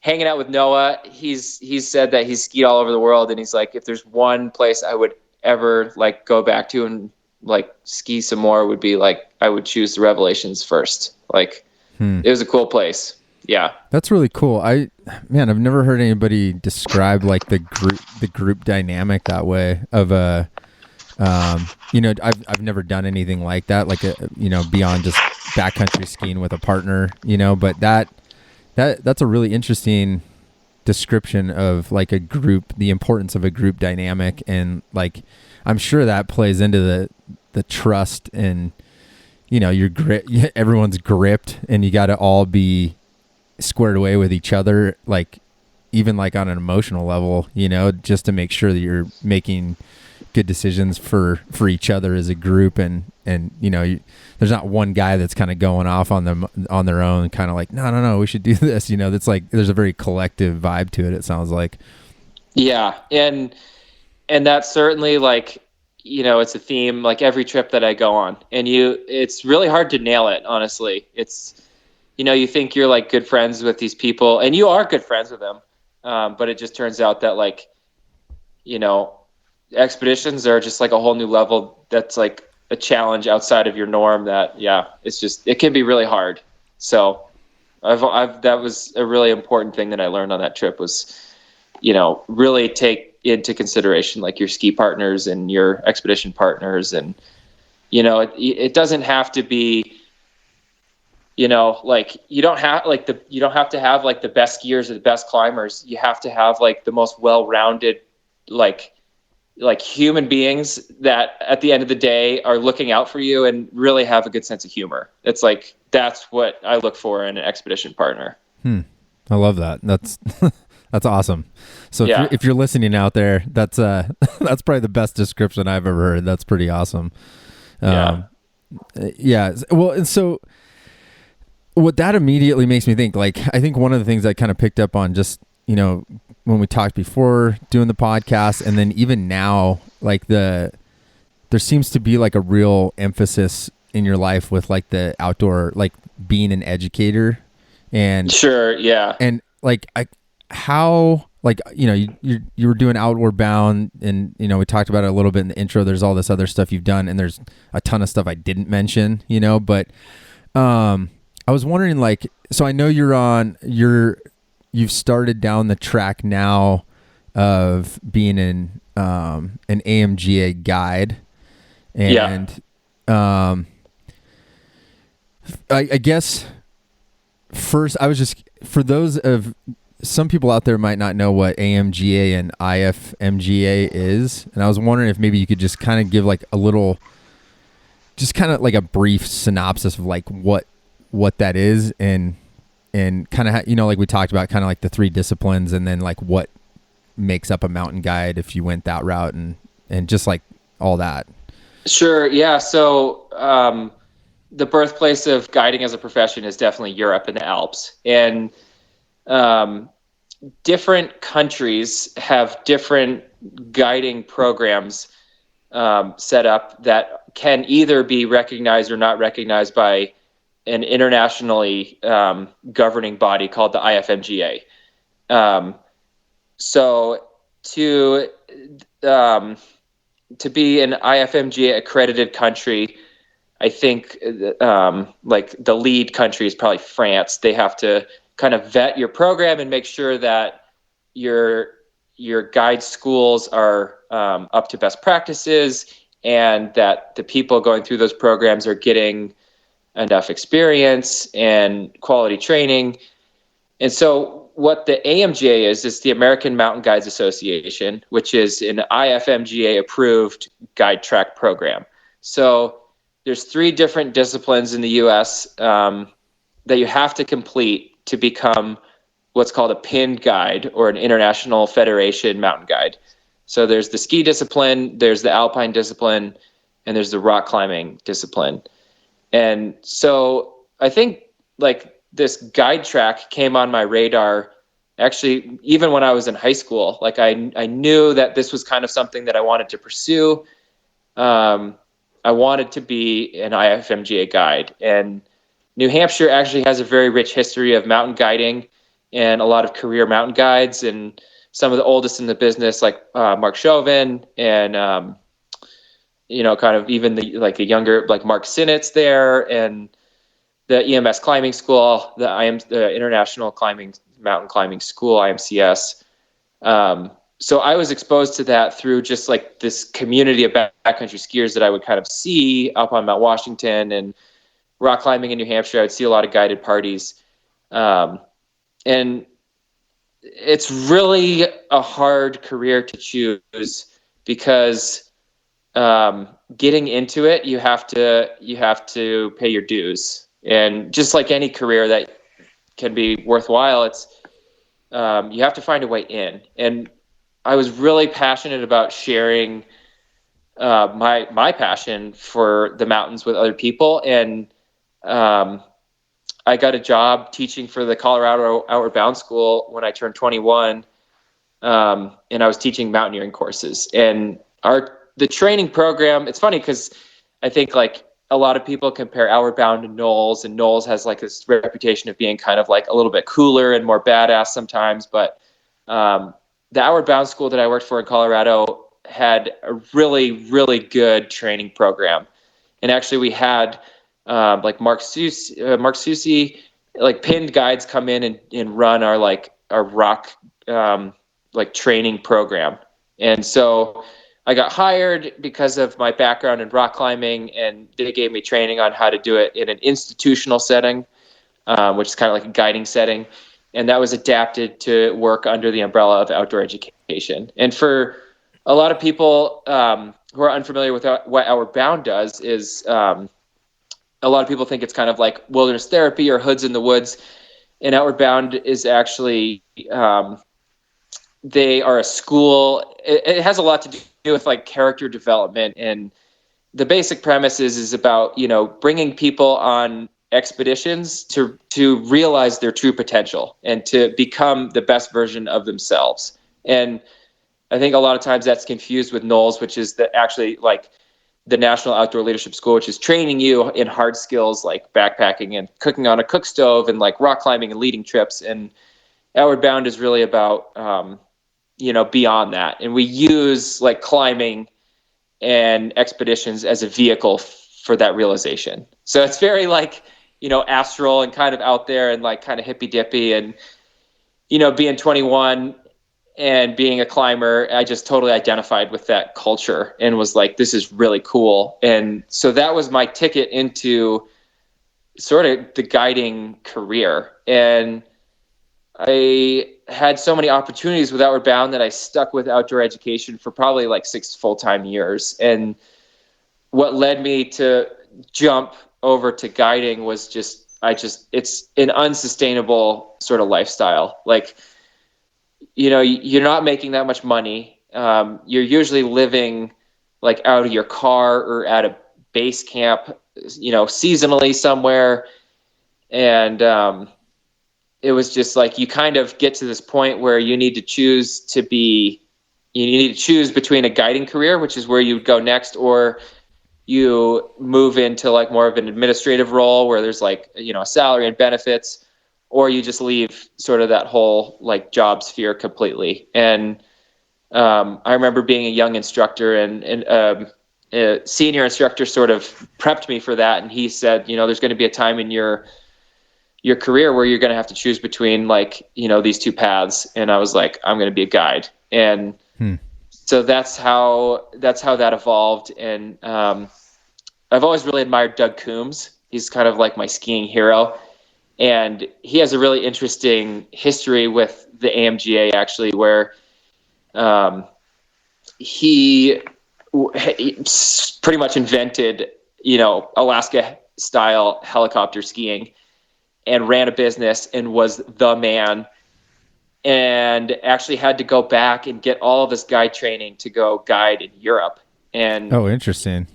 hanging out with Noah, he's said that he's skied all over the world, and he's like, if there's one place I would ever like go back to and like ski some more, would be like, I would choose the Revelations first. Like it was a cool place. Yeah. That's really cool. I've never heard anybody describe like the group dynamic that way of I've never done anything like that, like beyond just backcountry skiing with a partner, but that's a really interesting description of like a group, the importance of a group dynamic. And like, I'm sure that plays into the trust, and, everyone's gripped, and you got to all be squared away with each other, like even like on an emotional level, just to make sure that you're making good decisions for each other as a group. And there's not one guy that's kind of going off on their own, kind of like, no, we should do this. That's like, there's a very collective vibe to it, it sounds like. Yeah. And that's certainly like, it's a theme, like every trip that I go on, and it's really hard to nail it. Honestly, it's, you think you're like good friends with these people, and you are good friends with them. But it just turns out that like, expeditions are just like a whole new level. That's like a challenge outside of your norm that, it can be really hard. So that was a really important thing that I learned on that trip, was, really take into consideration like your ski partners and your expedition partners. And, it doesn't have to be, like you don't have to have like the best skiers or the best climbers. You have to have like the most well-rounded, like human beings that at the end of the day are looking out for you and really have a good sense of humor. It's like, that's what I look for in an expedition partner. I love that. That's that's awesome. So if you're listening out there, that's that's probably the best description I've ever heard. That's pretty awesome. Well, and so what that immediately makes me think, like, I think one of the things I kind of picked up on just, when we talked before doing the podcast, and then even now, like there seems to be like a real emphasis in your life with like the outdoor, like being an educator, And Sure. Yeah. and like how, like, you were doing Outward Bound, and we talked about it a little bit in the intro. There's all this other stuff you've done, and there's a ton of stuff I didn't mention, but I was wondering, like, so I know you've started down the track now of being an AMGA guide, and I guess first I was just, for those of some people out there might not know what AMGA and IFMGA is, and I was wondering if maybe you could just kind of give like a little, just kind of like a brief synopsis of like what that is, and kind of like we talked about, kind of like the three disciplines, and then like what makes up a mountain guide if you went that route, and just like all that. Sure. Yeah. So the birthplace of guiding as a profession is definitely Europe and the Alps, and different countries have different guiding programs set up that can either be recognized or not recognized by an internationally governing body called the IFMGA. So to be an IFMGA accredited country, I think like the lead country is probably France. They have to kind of vet your program and make sure that your guide schools are up to best practices, and that the people going through those programs are getting enough experience and quality training. And so what the AMGA is the American Mountain Guides Association, which is an IFMGA approved guide track program. So there's 3 different disciplines in the US that you have to complete to become what's called a pinned guide, or an International Federation mountain guide. So there's the ski discipline, there's the alpine discipline, and there's the rock climbing discipline. And so I think like this guide track came on my radar actually even when I was in high school. Like I knew that this was kind of something that I wanted to pursue. I wanted to be an IFMGA guide, and New Hampshire actually has a very rich history of mountain guiding and a lot of career mountain guides, and some of the oldest in the business, like Mark Chauvin, and kind of even the younger, like Mark Sinnett's there, and the EMS climbing school, the International Mountain Climbing School, IMCS. So I was exposed to that through just like this community of backcountry skiers that I would kind of see up on Mount Washington, and rock climbing in New Hampshire. I would see a lot of guided parties. And it's really a hard career to choose, because getting into it, you have to pay your dues. And just like any career that can be worthwhile, it's you have to find a way in. And I was really passionate about sharing my passion for the mountains with other people. And I got a job teaching for the Colorado Outward Bound School when I turned 21, and I was teaching mountaineering courses. And the training program, it's funny because I think like a lot of people compare Outward Bound to Knowles, and Knowles has like this reputation of being kind of like a little bit cooler and more badass sometimes. But the Outward Bound School that I worked for in Colorado had a really, really good training program. And actually we had like Mark Susi, like pinned guides come in and run our rock like training program. And so I got hired because of my background in rock climbing, and they gave me training on how to do it in an institutional setting, which is kind of like a guiding setting. And that was adapted to work under the umbrella of outdoor education. And for a lot of people who are unfamiliar with what Outward Bound does, is a lot of people think it's kind of like wilderness therapy or hoods in the woods. And Outward Bound is actually, they are a school. It has a lot to do with like character development. And the basic premise is about, bringing people on expeditions to realize their true potential and to become the best version of themselves. And I think a lot of times that's confused with Knowles, which is actually like the National Outdoor Leadership School, which is training you in hard skills like backpacking and cooking on a cook stove and like rock climbing and leading trips. And Outward Bound is really about, beyond that. And we use like climbing and expeditions as a vehicle for that realization. So it's very like, astral and kind of out there and like kind of hippy dippy. And, being 21 and being a climber, I just totally identified with that culture and was like, this is really cool. And so that was my ticket into sort of the guiding career. And I had so many opportunities with Outward Bound that I stuck with outdoor education for probably like 6 full-time years. And what led me to jump over to guiding was it's an unsustainable sort of lifestyle. Like, you're not making that much money. You're usually living like out of your car or at a base camp, seasonally somewhere. And, it was just like, you kind of get to this point where you need to choose between a guiding career, which is where you would go next, or you move into like more of an administrative role where there's like, a salary and benefits, or you just leave sort of that whole like job sphere completely. And I remember being a young instructor and a senior instructor sort of prepped me for that. And he said, there's going to be a time in your career where you're going to have to choose between like, these two paths. And I was like, I'm going to be a guide. And so that's how that evolved. And I've always really admired Doug Coombs. He's kind of like my skiing hero. And he has a really interesting history with the AMGA actually, where he pretty much invented, Alaska style helicopter skiing, and ran a business and was the man, and actually had to go back and get all of his guide training to go guide in Europe. And interesting.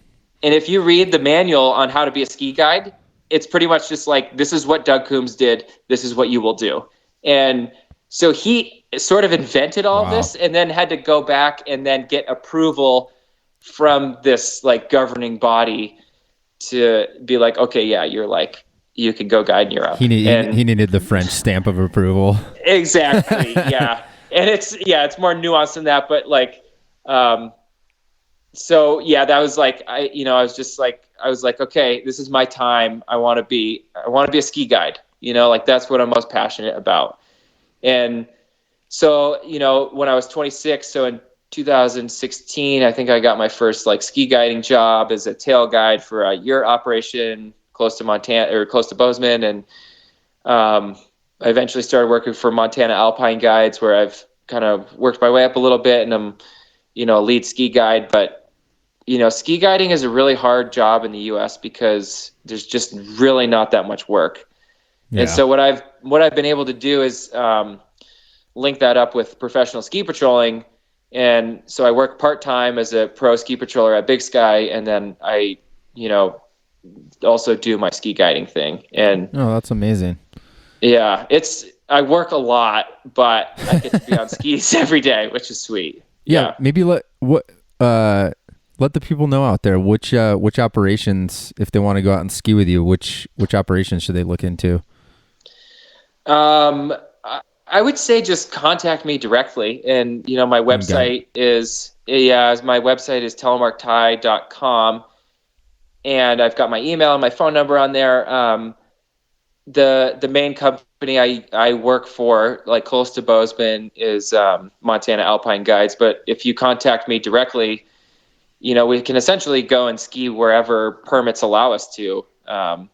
And if you read the manual on how to be a ski guide, it's pretty much just like, this is what Doug Coombs did. This is what you will do. And so he sort of invented all of this, and then had to go back and then get approval from this like governing body to be like, okay, yeah, you're like, you can go guide in Europe. He needed the French stamp of approval. Exactly. Yeah. And it's more nuanced than that, but like, so yeah, that was like, I was like, okay, this is my time. I want to be a ski guide, like that's what I'm most passionate about. And so, when I was 26, so in 2016, I think I got my first like ski guiding job as a tail guide for a yurt operation close to Montana or close to Bozeman. And I eventually started working for Montana Alpine Guides, where I've kind of worked my way up a little bit, and I'm, a lead ski guide. But, ski guiding is a really hard job in the US because there's just really not that much work. Yeah. And so what I've been able to do is link that up with professional ski patrolling. And so I work part-time as a pro ski patroller at Big Sky. And then I, also do my ski guiding thing. And that's amazing. Yeah, I work a lot, but I get to be on skis every day, which is sweet. Yeah. Maybe let the people know out there which operations, if they want to go out and ski with you, which operations should they look into? I would say just contact me directly. And, my website is telemarktie.com. And I've got my email and my phone number on there. The main company I work for, like close to Bozeman, is Montana Alpine Guides. But if you contact me directly, we can essentially go and ski wherever permits allow us to. I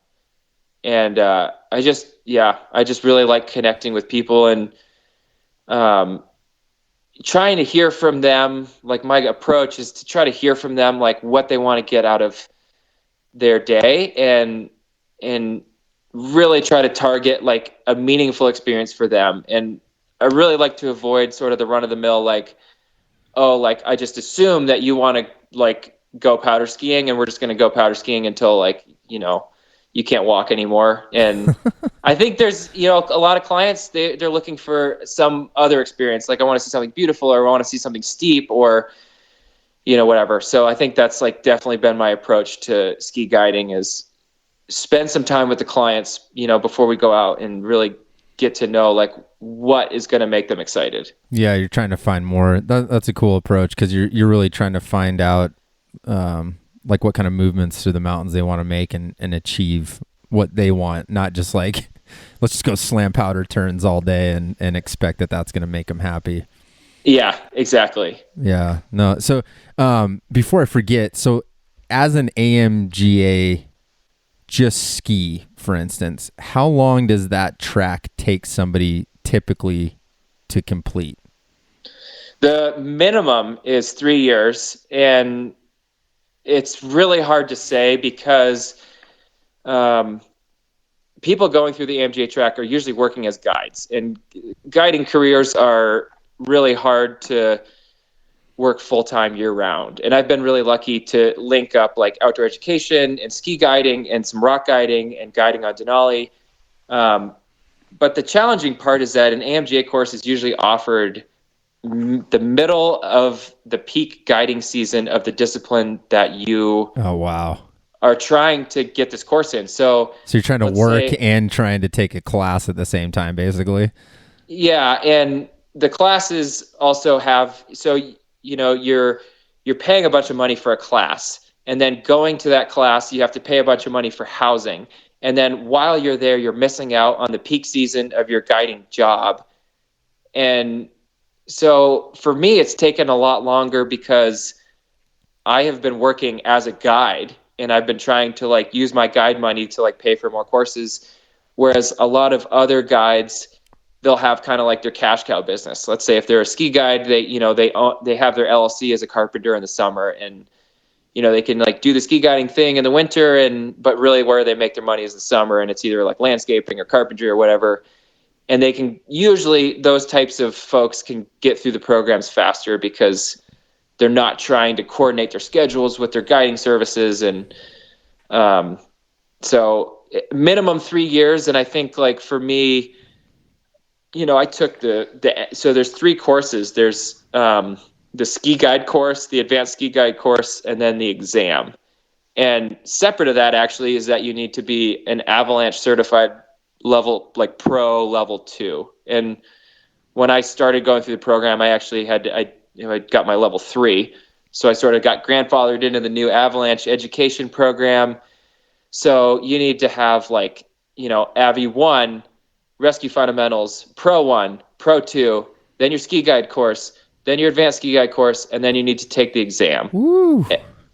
just really like connecting with people and trying to hear from them. Like, my approach is to try to hear from them, like what they want to get out of their day, and really try to target like a meaningful experience for them. And I really like to avoid sort of the run of the mill, like, oh, like I just assume that you want to like go powder skiing, and we're just going to go powder skiing until like, you can't walk anymore. And I think there's, a lot of clients, they're looking for some other experience. Like, I want to see something beautiful, or I want to see something steep, or, whatever. So I think that's like definitely been my approach to ski guiding, is spend some time with the clients, before we go out, and really get to know like what is going to make them excited. Yeah, you're trying to find more. That's a cool approach, because you're really trying to find out like what kind of movements through the mountains they want to make and achieve what they want, not just like let's just go slam powder turns all day and expect that that's going to make them happy. Yeah, exactly. Yeah, no. So before I forget, so as an AMGA, just ski, for instance, how long does that track take somebody typically to complete? The minimum is 3 years, and it's really hard to say because people going through the AMGA track are usually working as guides, and guiding careers are really hard to work full-time year-round. And I've been really lucky to link up like outdoor education and ski guiding and some rock guiding and guiding on Denali. But the challenging part is that an AMGA course is usually offered the middle of the peak guiding season of the discipline that you are trying to get this course in. So you're trying to work and trying to take a class at the same time, basically. Yeah, and the classes also have, so you're paying a bunch of money for a class, and then going to that class you have to pay a bunch of money for housing, and then while you're there you're missing out on the peak season of your guiding job. And so for me it's taken a lot longer because I have been working as a guide, and I've been trying to like use my guide money to like pay for more courses, whereas a lot of other guides, they'll have kind of like their cash cow business. Let's say if they're a ski guide, they have their LLC as a carpenter in the summer, and they can like do the ski guiding thing in the winter, but really where they make their money is the summer, and it's either like landscaping or carpentry or whatever. And they can usually, those types of folks can get through the programs faster because they're not trying to coordinate their schedules with their guiding services. And so minimum 3 years. And I think like for me, I took so there's 3 courses. There's the ski guide course, the advanced ski guide course, and then the exam. And separate of that actually is that you need to be an avalanche certified level, like pro level 2. And when I started going through the program, I actually I got my level 3. So I sort of got grandfathered into the new avalanche education program. So you need to have like, AVI 1, Rescue Fundamentals, Pro 1, Pro 2, then your ski guide course, then your advanced ski guide course, and then you need to take the exam. Woo.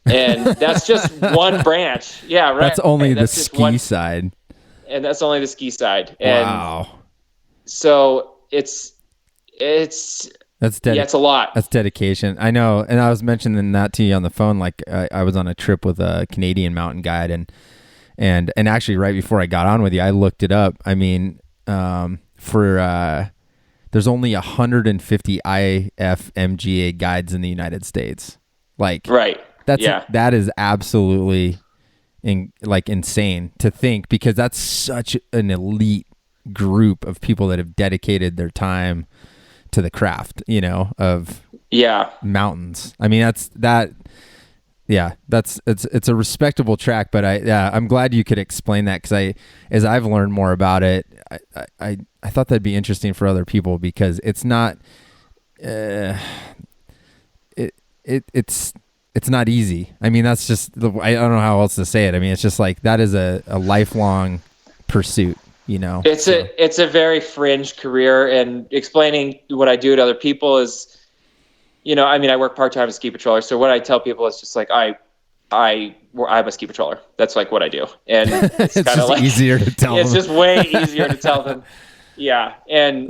And that's just one branch. Yeah, right. That's only the ski side. And that's only the ski side. And wow. So it's it's a lot. That's dedication. I know. And I was mentioning that to you on the phone. Like I was on a trip with a Canadian mountain guide, and actually right before I got on with you, I looked it up. I mean, there's only 150 IFMGA guides in the United States. Like, right. That is absolutely insane to think, because that's such an elite group of people that have dedicated their time to the craft, of mountains. I mean, it's a respectable track, but I'm glad you could explain that, because as I've learned more about it, I thought that'd be interesting for other people, because it's not it's not easy. I mean, that's just I don't know how else to say it. I mean, it's just like that is a lifelong pursuit. It's a very fringe career, and explaining what I do to other people is, I mean, I work part-time as a ski patroller. So what I tell people is just like, I'm a ski patroller. That's like what I do. And it's kind of like easier to tell them. It's just way easier to tell them. Yeah. And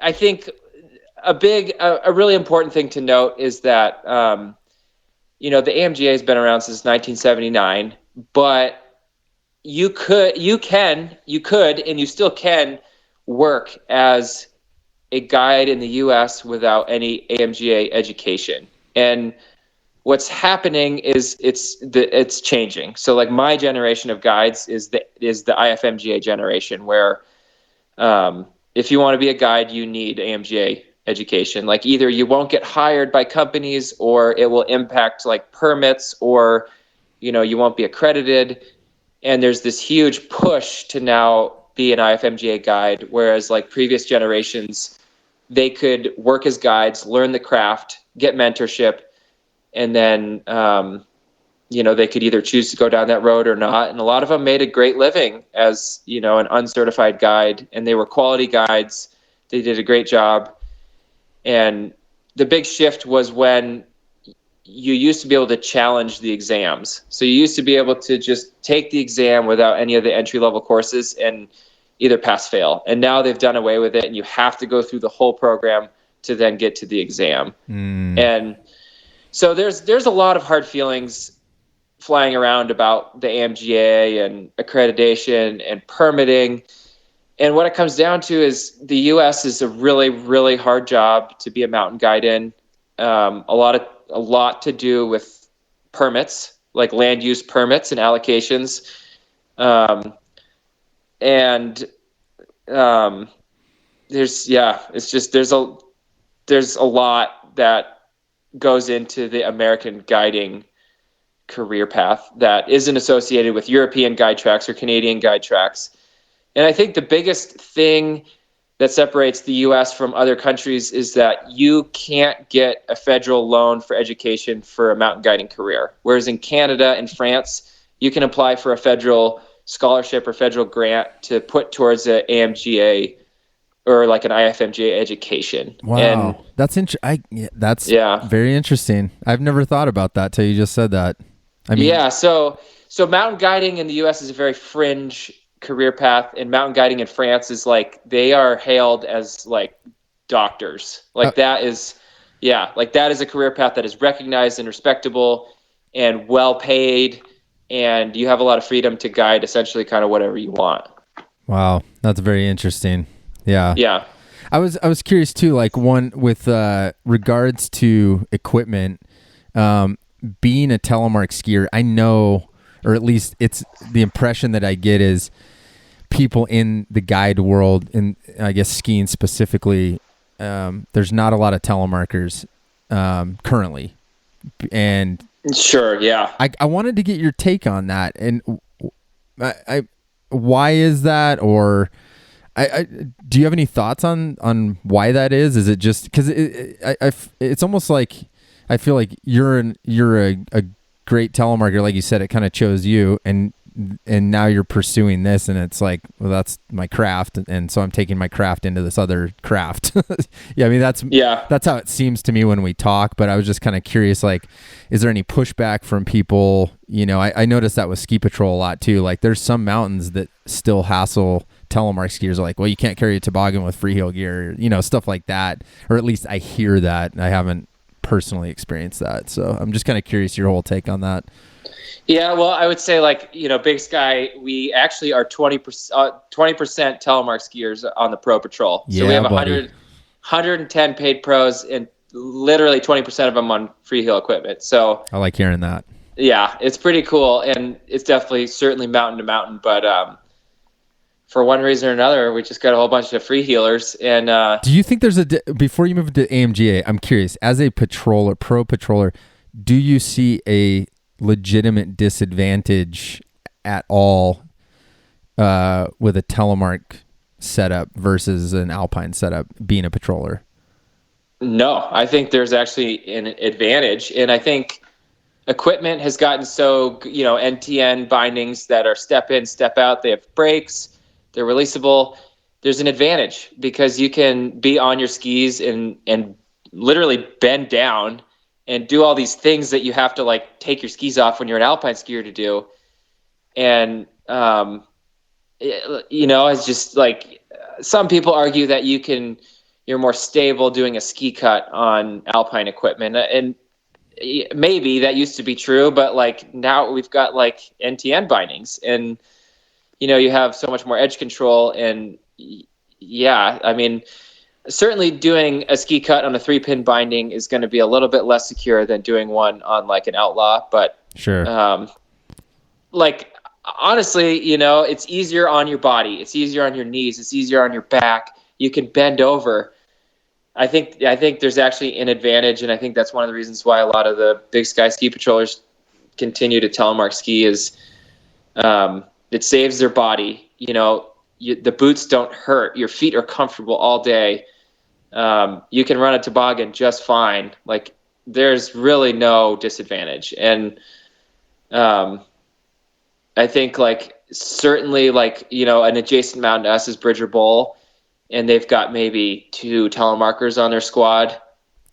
I think a really important thing to note is that, the AMGA has been around since 1979, but you could, and you still can work as a guide in the U.S. without any AMGA education. And what's happening is it's changing. So like my generation of guides is the IFMGA generation, where if you want to be a guide, you need AMGA education. Like either you won't get hired by companies, or it will impact like permits, or, you won't be accredited. And there's this huge push to now be an IFMGA guide, whereas like previous generations, they could work as guides, learn the craft, get mentorship, and then, they could either choose to go down that road or not. And a lot of them made a great living as, an uncertified guide, and they were quality guides. They did a great job. And the big shift was when you used to be able to challenge the exams. So you used to be able to just take the exam without any of the entry-level courses and either pass, fail. And now they've done away with it, and you have to go through the whole program to then get to the exam. And so there's a lot of hard feelings flying around about the AMGA and accreditation and permitting. And what it comes down to is the U.S. is a really, really hard job to be a mountain guide in. A lot to do with permits, like land use permits and allocations. There's a lot that goes into the American guiding career path that isn't associated with European guide tracks or Canadian guide tracks. And I think the biggest thing that separates the U.S. from other countries is that you can't get a federal loan for education for a mountain guiding career. Whereas in Canada and France, you can apply for a federal scholarship or federal grant to put towards an AMGA or like an IFMGA education. Wow. And that's very interesting. I've never thought about that till you just said that. So mountain guiding in the U.S. is a very fringe career path, and mountain guiding in France is like they are hailed as like doctors. That is a career path that is recognized and respectable and well paid, and you have a lot of freedom to guide essentially kind of whatever you want. Wow, that's very interesting. Yeah. I was curious too, like one with regards to equipment, being a telemark skier, I know, or at least it's the impression that I get is people in the guide world, and I guess skiing specifically, there's not a lot of telemarkers currently. And sure, yeah. I wanted to get your take on that, and why is that, or do you have any thoughts on why that is? Is it just because it's almost like I feel like you're a great telemarketer, like you said, it kind of chose you, and now you're pursuing this, and it's like, well, that's my craft, and so I'm taking my craft into this other craft. Yeah, I mean that's how it seems to me when we talk. But I was just kind of curious, like, is there any pushback from people? I noticed that with ski patrol a lot too. Like, there's some mountains that still hassle telemark skiers, like, well, you can't carry a toboggan with freeheel gear, stuff like that, or at least I hear that. I haven't personally experienced that, so I'm just kind of curious your whole take on that. Yeah, well, I would say, like, Big Sky, we actually are 20% telemark skiers on the pro patrol. So we have 110 paid pros, and literally 20% of them on freeheel equipment. So I like hearing that. Yeah, it's pretty cool, and it's definitely certainly mountain to mountain, but for one reason or another, we just got a whole bunch of freeheelers. And do you think there's before you move to AMGA, I'm curious, as a pro patroller, do you see a legitimate disadvantage at all with a telemark setup versus an alpine setup being a patroller? No, I think there's actually an advantage, and I think equipment has gotten so, NTN bindings that are step in, step out. They have brakes. They're releasable. There's an advantage because you can be on your skis and literally bend down and do all these things that you have to, like, take your skis off when you're an alpine skier to do. And, it's just like some people argue that you're more stable doing a ski cut on alpine equipment. And maybe that used to be true, but like now we've got like NTN bindings, and you have so much more edge control. And yeah, I mean, certainly doing a ski cut on a 3-pin binding is going to be a little bit less secure than doing one on like an Outlaw, but sure. Like, honestly, it's easier on your body. It's easier on your knees. It's easier on your back. You can bend over. I think there's actually an advantage, and I think that's one of the reasons why a lot of the big sky ski patrollers continue to telemark ski is it saves their body. The boots don't hurt. Your feet are comfortable all day. You can run a toboggan just fine. Like, there's really no disadvantage. And I think, like, certainly, like, an adjacent mountain to us is Bridger Bowl, and they've got maybe 2 telemarkers on their squad.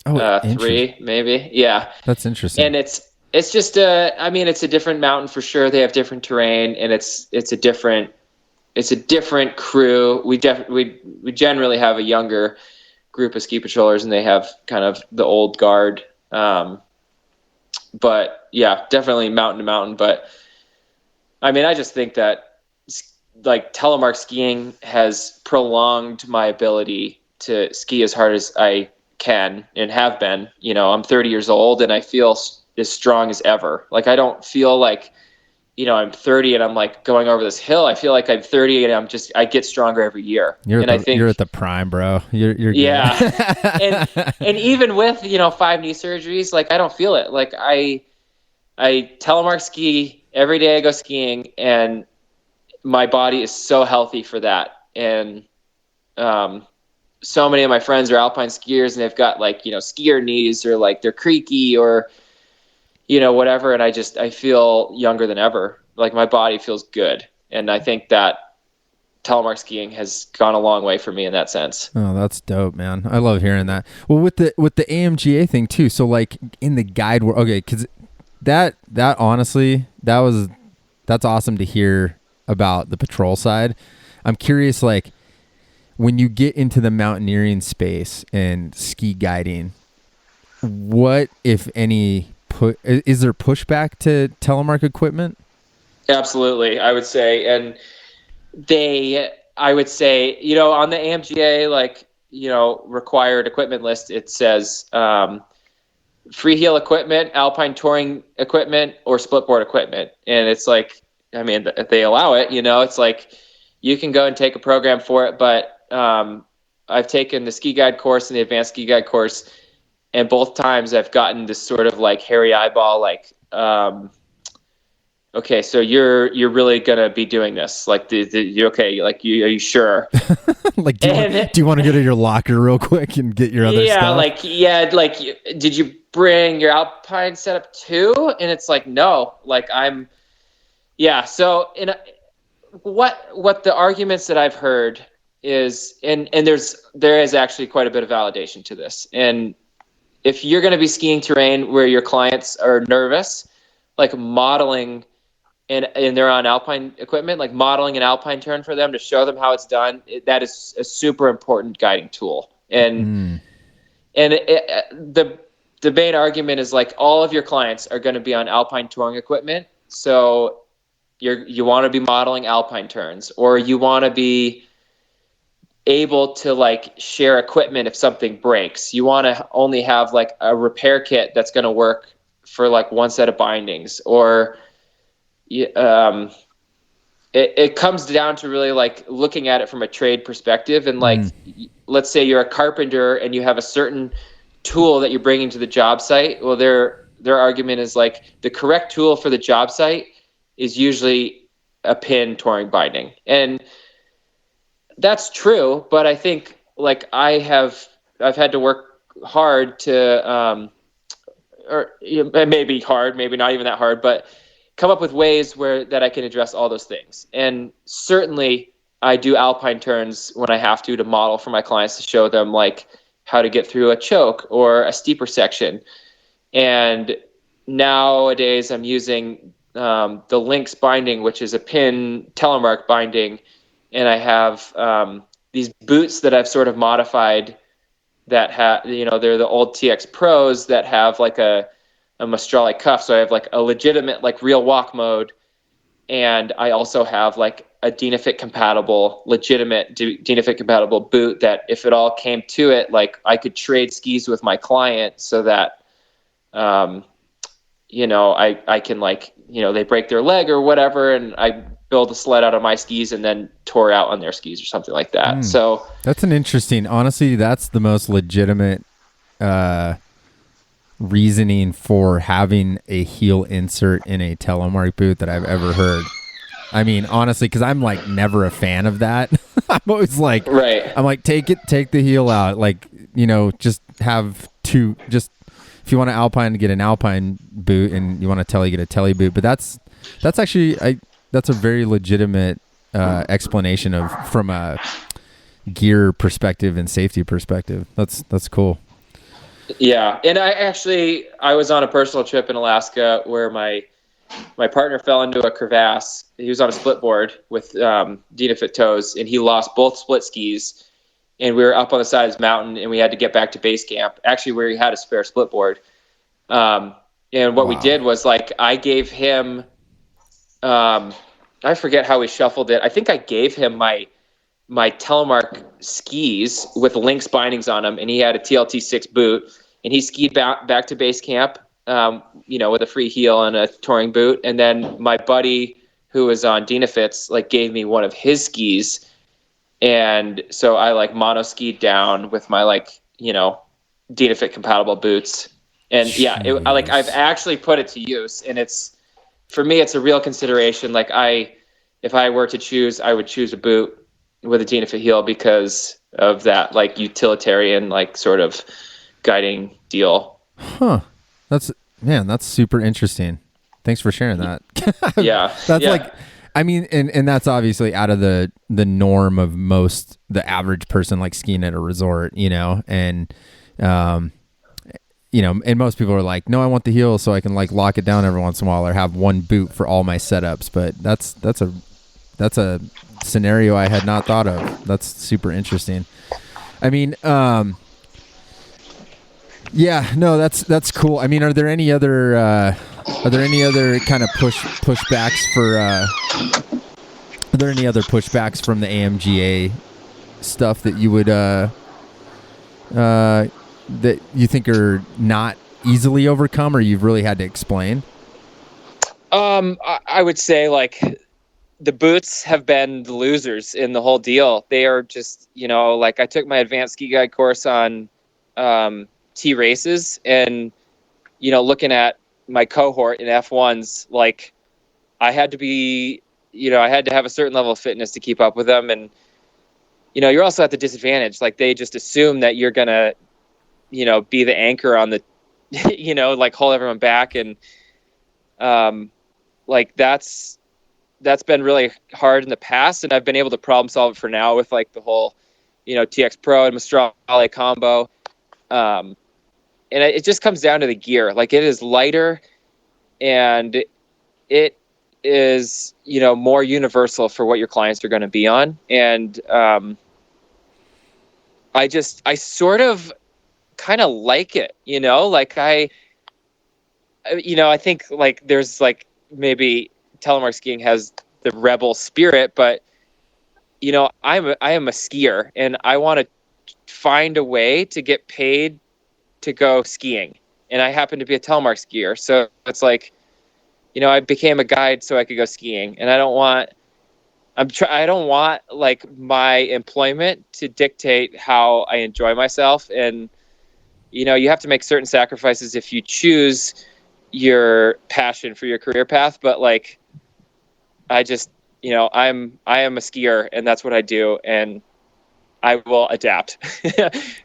3 maybe. Yeah. That's interesting. And it's just it's a different mountain for sure. They have different terrain, and it's a different crew. We generally have a younger group of ski patrollers, and they have kind of the old guard. But yeah, definitely mountain to mountain. But I mean, I just think that, like, telemark skiing has prolonged my ability to ski as hard as I can and have been. I'm 30 years old, and I feel as strong as ever. Like, I don't feel like, I'm 30 and I'm like going over this hill. I feel like I'm 30 and I get stronger every year. You're at the prime, bro. You're yeah. and even with, 5 knee surgeries, like, I don't feel it. Like, I telemark ski every day I go skiing, and my body is so healthy for that. And so many of my friends are alpine skiers, and they've got, like, skier knees, or like they're creaky, or whatever. And I feel younger than ever. Like, my body feels good. And I think that telemark skiing has gone a long way for me in that sense. Oh, that's dope, man. I love hearing that. Well, with the AMGA thing too. So, like, in the guide world, okay, cause that honestly, that's awesome to hear about the patrol side. I'm curious, like, when you get into the mountaineering space and ski guiding, what, if any, is there pushback to telemark equipment? Absolutely, I would say. And I would say, on the AMGA, like, required equipment list, it says freeheel equipment, alpine touring equipment, or splitboard equipment. And it's like, I mean, if they allow it, it's like, you can go and take a program for it. But I've taken the ski guide course and the advanced ski guide course, and both times I've gotten this sort of, like, hairy eyeball, like, okay, so you're really gonna be doing this, like, you okay? Like, are you sure? Like, do you want to go to your locker real quick and get your other stuff? Did you bring your alpine setup too? And it's like, no, like, So what the arguments that I've heard is, and there is actually quite a bit of validation to this. And if you're going to be skiing terrain where your clients are nervous, like, modeling, and they're on alpine equipment, like, modeling an alpine turn for them to show them how it's done, that is a super important guiding tool. And the main argument is, like, all of your clients are going to be on alpine touring equipment, so you want to be modeling alpine turns, or you want to be able to, like, share equipment if something breaks. You want to only have, like, a repair kit that's going to work for, like, one set of bindings. Or it comes down to really, like, looking at it from a trade perspective. And, like, let's say you're a carpenter and you have a certain tool that you're bringing to the job site. Well, their argument is, like, the correct tool for the job site is usually a pin touring binding. And that's true, but I think, like, I've had to work hard to, maybe hard, maybe not even that hard, but come up with ways that I can address all those things. And certainly I do alpine turns when I have to model for my clients, to show them, like, how to get through a choke or a steeper section. And nowadays I'm using the Lynx binding, which is a pin telemark binding. And I have these boots that I've sort of modified that have, they're the old TX Pros that have, like, a Mastrali cuff. So I have, like, a legitimate, like, real walk mode. And I also have, like, a legitimate Dynafit compatible boot that, if it all came to it, like, I could trade skis with my client so that, I can, like, they break their leg or whatever, and I build a sled out of my skis and then tore out on their skis or something like that. So that's honestly, that's the most legitimate reasoning for having a heel insert in a Telemark boot that I've ever heard. I mean, honestly, because I'm like never a fan of that. I'm always like, right. I'm like, take the heel out. Like, just have two, just if you want an Alpine, get an Alpine boot, and you want a Tele, get a Tele boot. But that's actually, that's a very legitimate explanation from a gear perspective and safety perspective. That's cool. Yeah. And I was on a personal trip in Alaska where my partner fell into a crevasse. He was on a split board with Dynafit toes, and he lost both split skis. And we were up on the side of this mountain, and we had to get back to base camp, actually where he had a spare split board. And what we did was, like, I gave him, I forget how we shuffled it. I think I gave him my Telemark skis with Lynx bindings on them, and he had a TLT6 boot, and he skied back to base camp, with a free heel and a touring boot. And then my buddy who was on Dynafits, like, gave me one of his skis. And so I like mono skied down with my Dynafit compatible boots. And I've actually put it to use, and for me, it's a real consideration. Like, if I were to choose, I would choose a boot with a Dynafit heel because of that, like, utilitarian, like, sort of guiding deal. Huh. That's super interesting. Thanks for sharing that. Yeah. Like, I mean, and that's obviously out of the norm of the average person, like, skiing at a resort, and, and most people are like, no, I want the heel so I can, like, lock it down every once in a while or have one boot for all my setups. But that's a scenario I had not thought of. That's super interesting. I mean, yeah, no, that's cool. I mean, are there any other kind of pushbacks for? Are there any other pushbacks from the AMGA stuff that you would that you think are not easily overcome, or you've really had to explain? I would say, like, the boots have been the losers in the whole deal. They are just, like, I took my advanced ski guide course on T races, and looking at my cohort in F1s, like, I had to be, I had to have a certain level of fitness to keep up with them. And, you're also at the disadvantage. Like, they just assume that you're going to, be the anchor on the, like, hold everyone back. And, like, that's been really hard in the past. And I've been able to problem solve it for now with, like, the whole, TX Pro and Mistral combo. And it just comes down to the gear. Like, it is lighter, and it is, more universal for what your clients are going to be on. And I sort of kind of like it, like I think, like, there's, like, maybe Telemark skiing has the rebel spirit, but I am a skier, and I want to find a way to get paid to go skiing, and I happen to be a Telemark skier, so it's like, I became a guide so I could go skiing, and I don't want like my employment to dictate how I enjoy myself. And you have to make certain sacrifices if you choose your passion for your career path, but, like, I just, I am a skier, and that's what I do, and I will adapt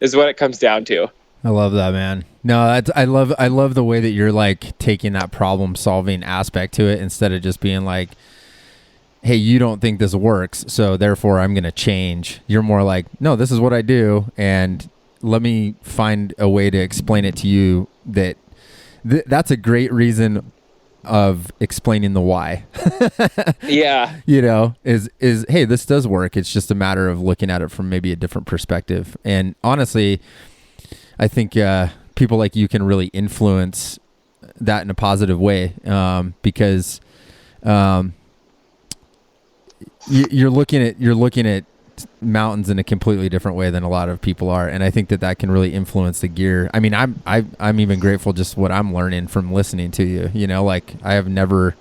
is what it comes down to. I love that, man. No, I love the way that you're, like, taking that problem solving aspect to it, instead of just being like, hey, you don't think this works, so therefore I'm going to change. You're more like, no, this is what I do, and let me find a way to explain it to you. That's a great reason of explaining the why. Yeah. Is hey, this does work. It's just a matter of looking at it from maybe a different perspective. And honestly, I think people like you can really influence that in a positive way, because you're looking at mountains in a completely different way than a lot of people are, and I think that can really influence the gear. I mean, I'm even grateful just what I'm learning from listening to you. Like, I have never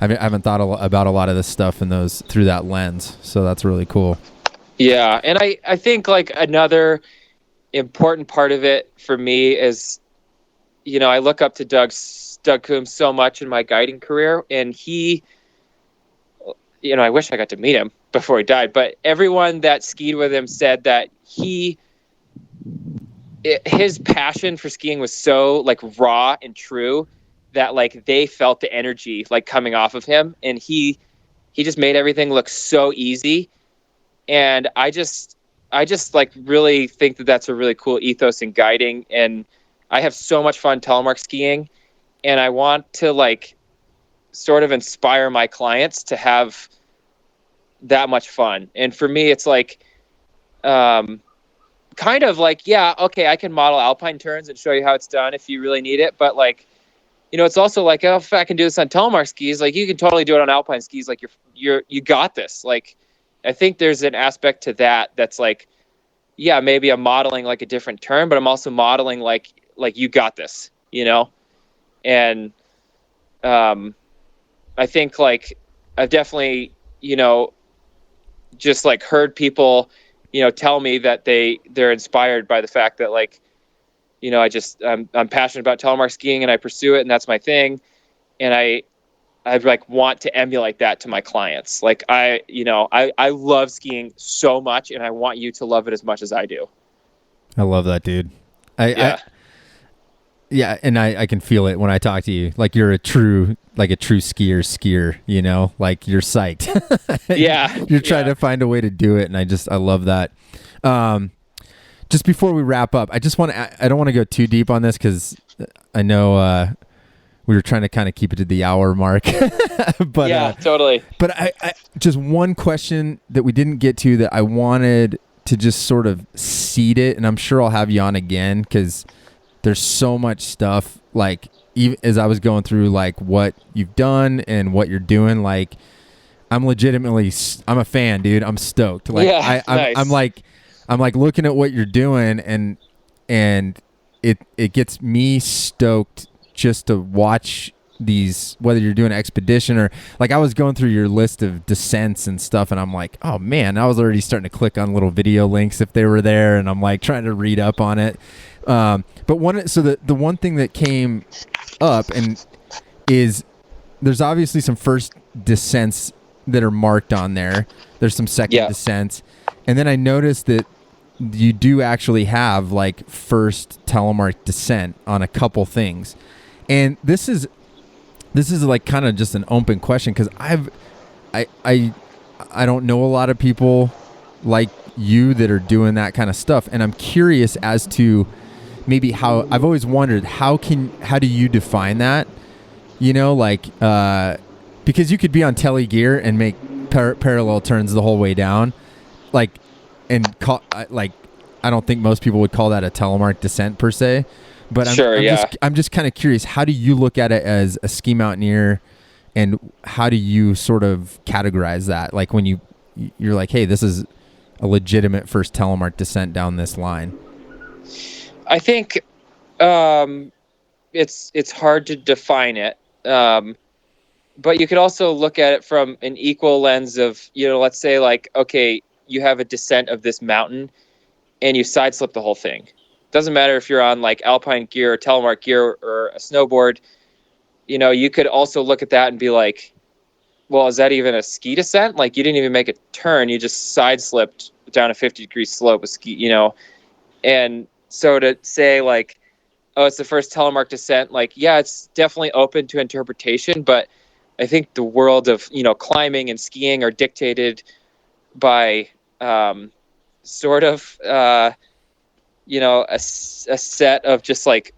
I haven't thought about a lot of this stuff through that lens. So that's really cool. Yeah. And I think like another important part of it for me is, I look up to Doug Coombs so much in my guiding career, and he, I wish I got to meet him before he died, but everyone that skied with him said that his passion for skiing was so like raw and true that like they felt the energy like coming off of him, and he just made everything look so easy. And I just like really think that that's a really cool ethos in guiding, and I have so much fun telemark skiing, and I want to like sort of inspire my clients to have that much fun. And for me, it's like, kind of like, yeah, okay, I can model alpine turns and show you how it's done if you really need it. But like, it's also like, oh, if I can do this on telemark skis, like you can totally do it on alpine skis. Like you got this. Like, I think there's an aspect to that that's like, yeah, maybe I'm modeling like a different turn, but I'm also modeling like you got this, and I think like I've definitely, just like heard people, tell me that they're inspired by the fact that like, I'm passionate about telemark skiing and I pursue it and that's my thing. And I like want to emulate that to my clients. Like I love skiing so much, and I want you to love it as much as I do. I love that, dude. Yeah, and I can feel it when I talk to you. Like you're a true skier, like you're psyched. Yeah. You're trying to find a way to do it. And I love that. Just before we wrap up, I don't want to go too deep on this, cause I know, we were trying to kind of keep it to the hour mark, but yeah, totally. But I just one question that we didn't get to that I wanted to just sort of seed it. And I'm sure I'll have you on again, cause there's so much stuff, like even as I was going through like what you've done and what you're doing, like I'm a fan, dude. I'm stoked. Like yeah, nice. I'm like looking at what you're doing, and it gets me stoked just to watch these, whether you're doing an expedition or like I was going through your list of descents and stuff, and I'm like, oh man, I was already starting to click on little video links if they were there, and I'm like trying to read up on it. But the one thing that came up and is there's obviously some first descents that are marked on there. There's some second descents. And then I noticed that you do actually have like first telemark descent on a couple things. And this is like kind of just an open question, because I don't know a lot of people like you that are doing that kind of stuff, and I'm curious as to maybe how, I've always wondered how do you define that? Because you could be on tele gear and make parallel turns the whole way down, like, and I don't think most people would call that a telemark descent per se. But I'm just kind of curious, how do you look at it as a ski mountaineer, and how do you sort of categorize that? Like when you're like, hey, this is a legitimate first telemark descent down this line. I think it's hard to define it, but you could also look at it from an equal lens of, let's say like, okay, you have a descent of this mountain and you side slip the whole thing. Doesn't matter if you're on like alpine gear or telemark gear or a snowboard. You could also look at that and be like, well, is that even a ski descent? Like you didn't even make a turn, you just side slipped down a 50-degree slope with ski, and so to say like, oh, it's the first telemark descent, like, yeah, it's definitely open to interpretation, but I think the world of, climbing and skiing are dictated by sort of, a set of just like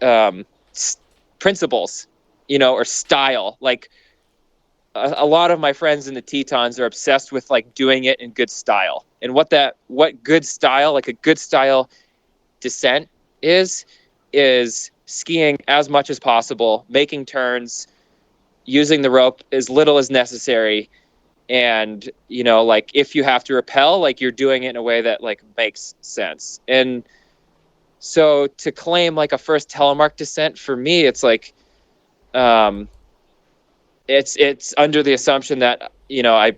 principles, or style. Like a lot of my friends in the Tetons are obsessed with like doing it in good style. And what good style, like a good style descent is skiing as much as possible, making turns, using the rope as little as necessary. And, like if you have to rappel, like you're doing it in a way that like makes sense. And so to claim like a first telemark descent for me, it's like, it's under the assumption that, I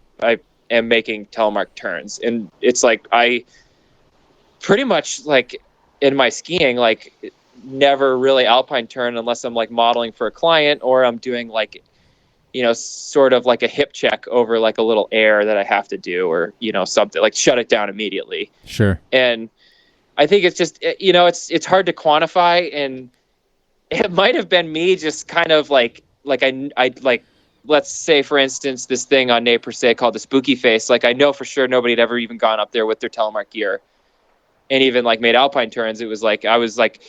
am making telemark turns. And it's like, I pretty much, like, in my skiing, like, never really alpine turn unless I'm like modeling for a client, or I'm doing like, sort of like a hip check over like a little air that I have to do, or, something like shut it down immediately. Sure. And I think it's just, it's hard to quantify, and it might have been me just kind of like I like, let's say for instance, this thing on Nez Perce called the Spooky Face. Like, I know for sure nobody had ever even gone up there with their telemark gear and even like made alpine turns. It was like, I was like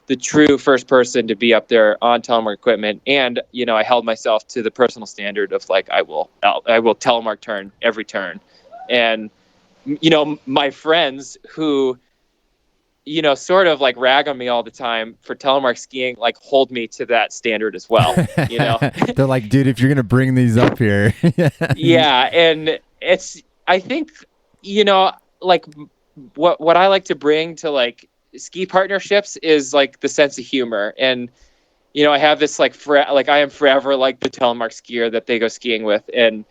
the true first person to be up there on telemark equipment. And, I held myself to the personal standard of like, I will telemark turn every turn. And, my friends who, sort of like rag on me all the time for telemark skiing, like hold me to that standard as well. They're like, dude, if you're going to bring these up here. Yeah. And I think, like what I like to bring to like ski partnerships is like the sense of humor. And, I have this like, I am forever like the telemark skier that they go skiing with. And,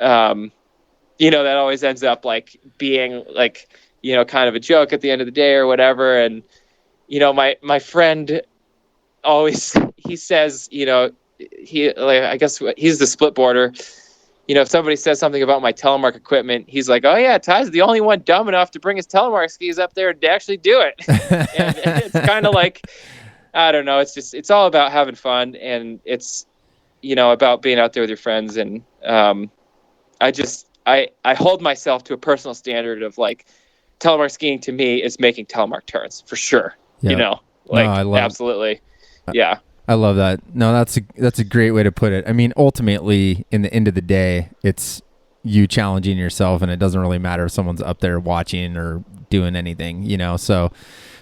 that always ends up like being like, kind of a joke at the end of the day or whatever. And, my friend always, he says, I guess he's the split boarder. If somebody says something about my telemark equipment, he's like, oh yeah, Ty's the only one dumb enough to bring his telemark skis up there and actually do it. And it's kind of like, I don't know. It's all about having fun, and it's, about being out there with your friends. And, I hold myself to a personal standard of like, telemark skiing to me is making telemark turns for sure. Yep. Absolutely. Yeah. I love that. No, that's a great way to put it. I mean, ultimately, in the end of the day, it's you challenging yourself, and it doesn't really matter if someone's up there watching or doing anything, so,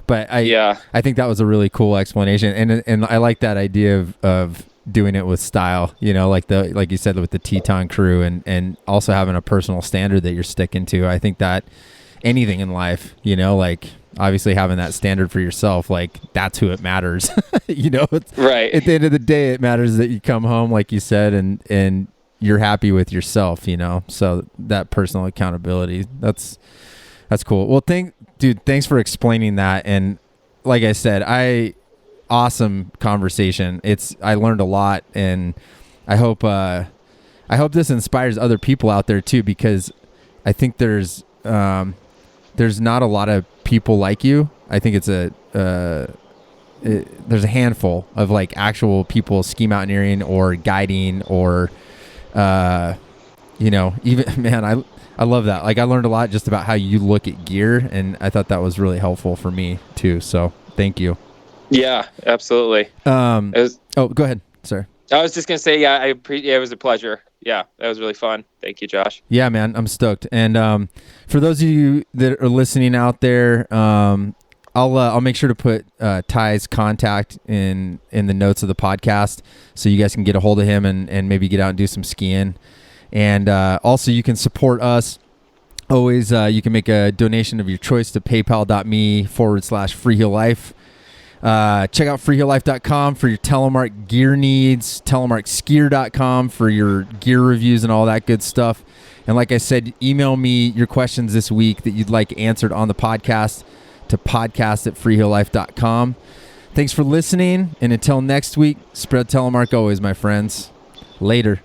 but I think that was a really cool explanation. And I like that idea of doing it with style, like you said, with the Teton crew, and also having a personal standard that you're sticking to. I think that anything in life, like obviously having that standard for yourself, like that's who it matters. It's, right. At the end of the day, it matters that you come home, like you said, and you're happy with yourself, so that personal accountability, that's cool. Well, thanks for explaining that. And like I said, awesome conversation. I learned a lot, and I hope this inspires other people out there too, because I think there's not a lot of people like you. I think there's a handful of like actual people ski mountaineering or guiding or, even, man, I love that. Like, I learned a lot just about how you look at gear, and I thought that was really helpful for me too. So thank you. Yeah, absolutely. Go ahead, sir. I was just going to say, it was a pleasure. Yeah, that was really fun. Thank you, Josh. Yeah, man, I'm stoked. And for those of you that are listening out there, I'll make sure to put Ty's contact in the notes of the podcast, so you guys can get a hold of him and maybe get out and do some skiing. And also, you can support us. Always, you can make a donation of your choice to paypal.me/freeheellife. Check out freeheellife.com for your telemark gear needs, telemarkskier.com for your gear reviews and all that good stuff. And like I said, email me your questions this week that you'd like answered on the podcast to podcast@freeheellife.com. Thanks for listening, and until next week, spread telemark always, my friends. Later.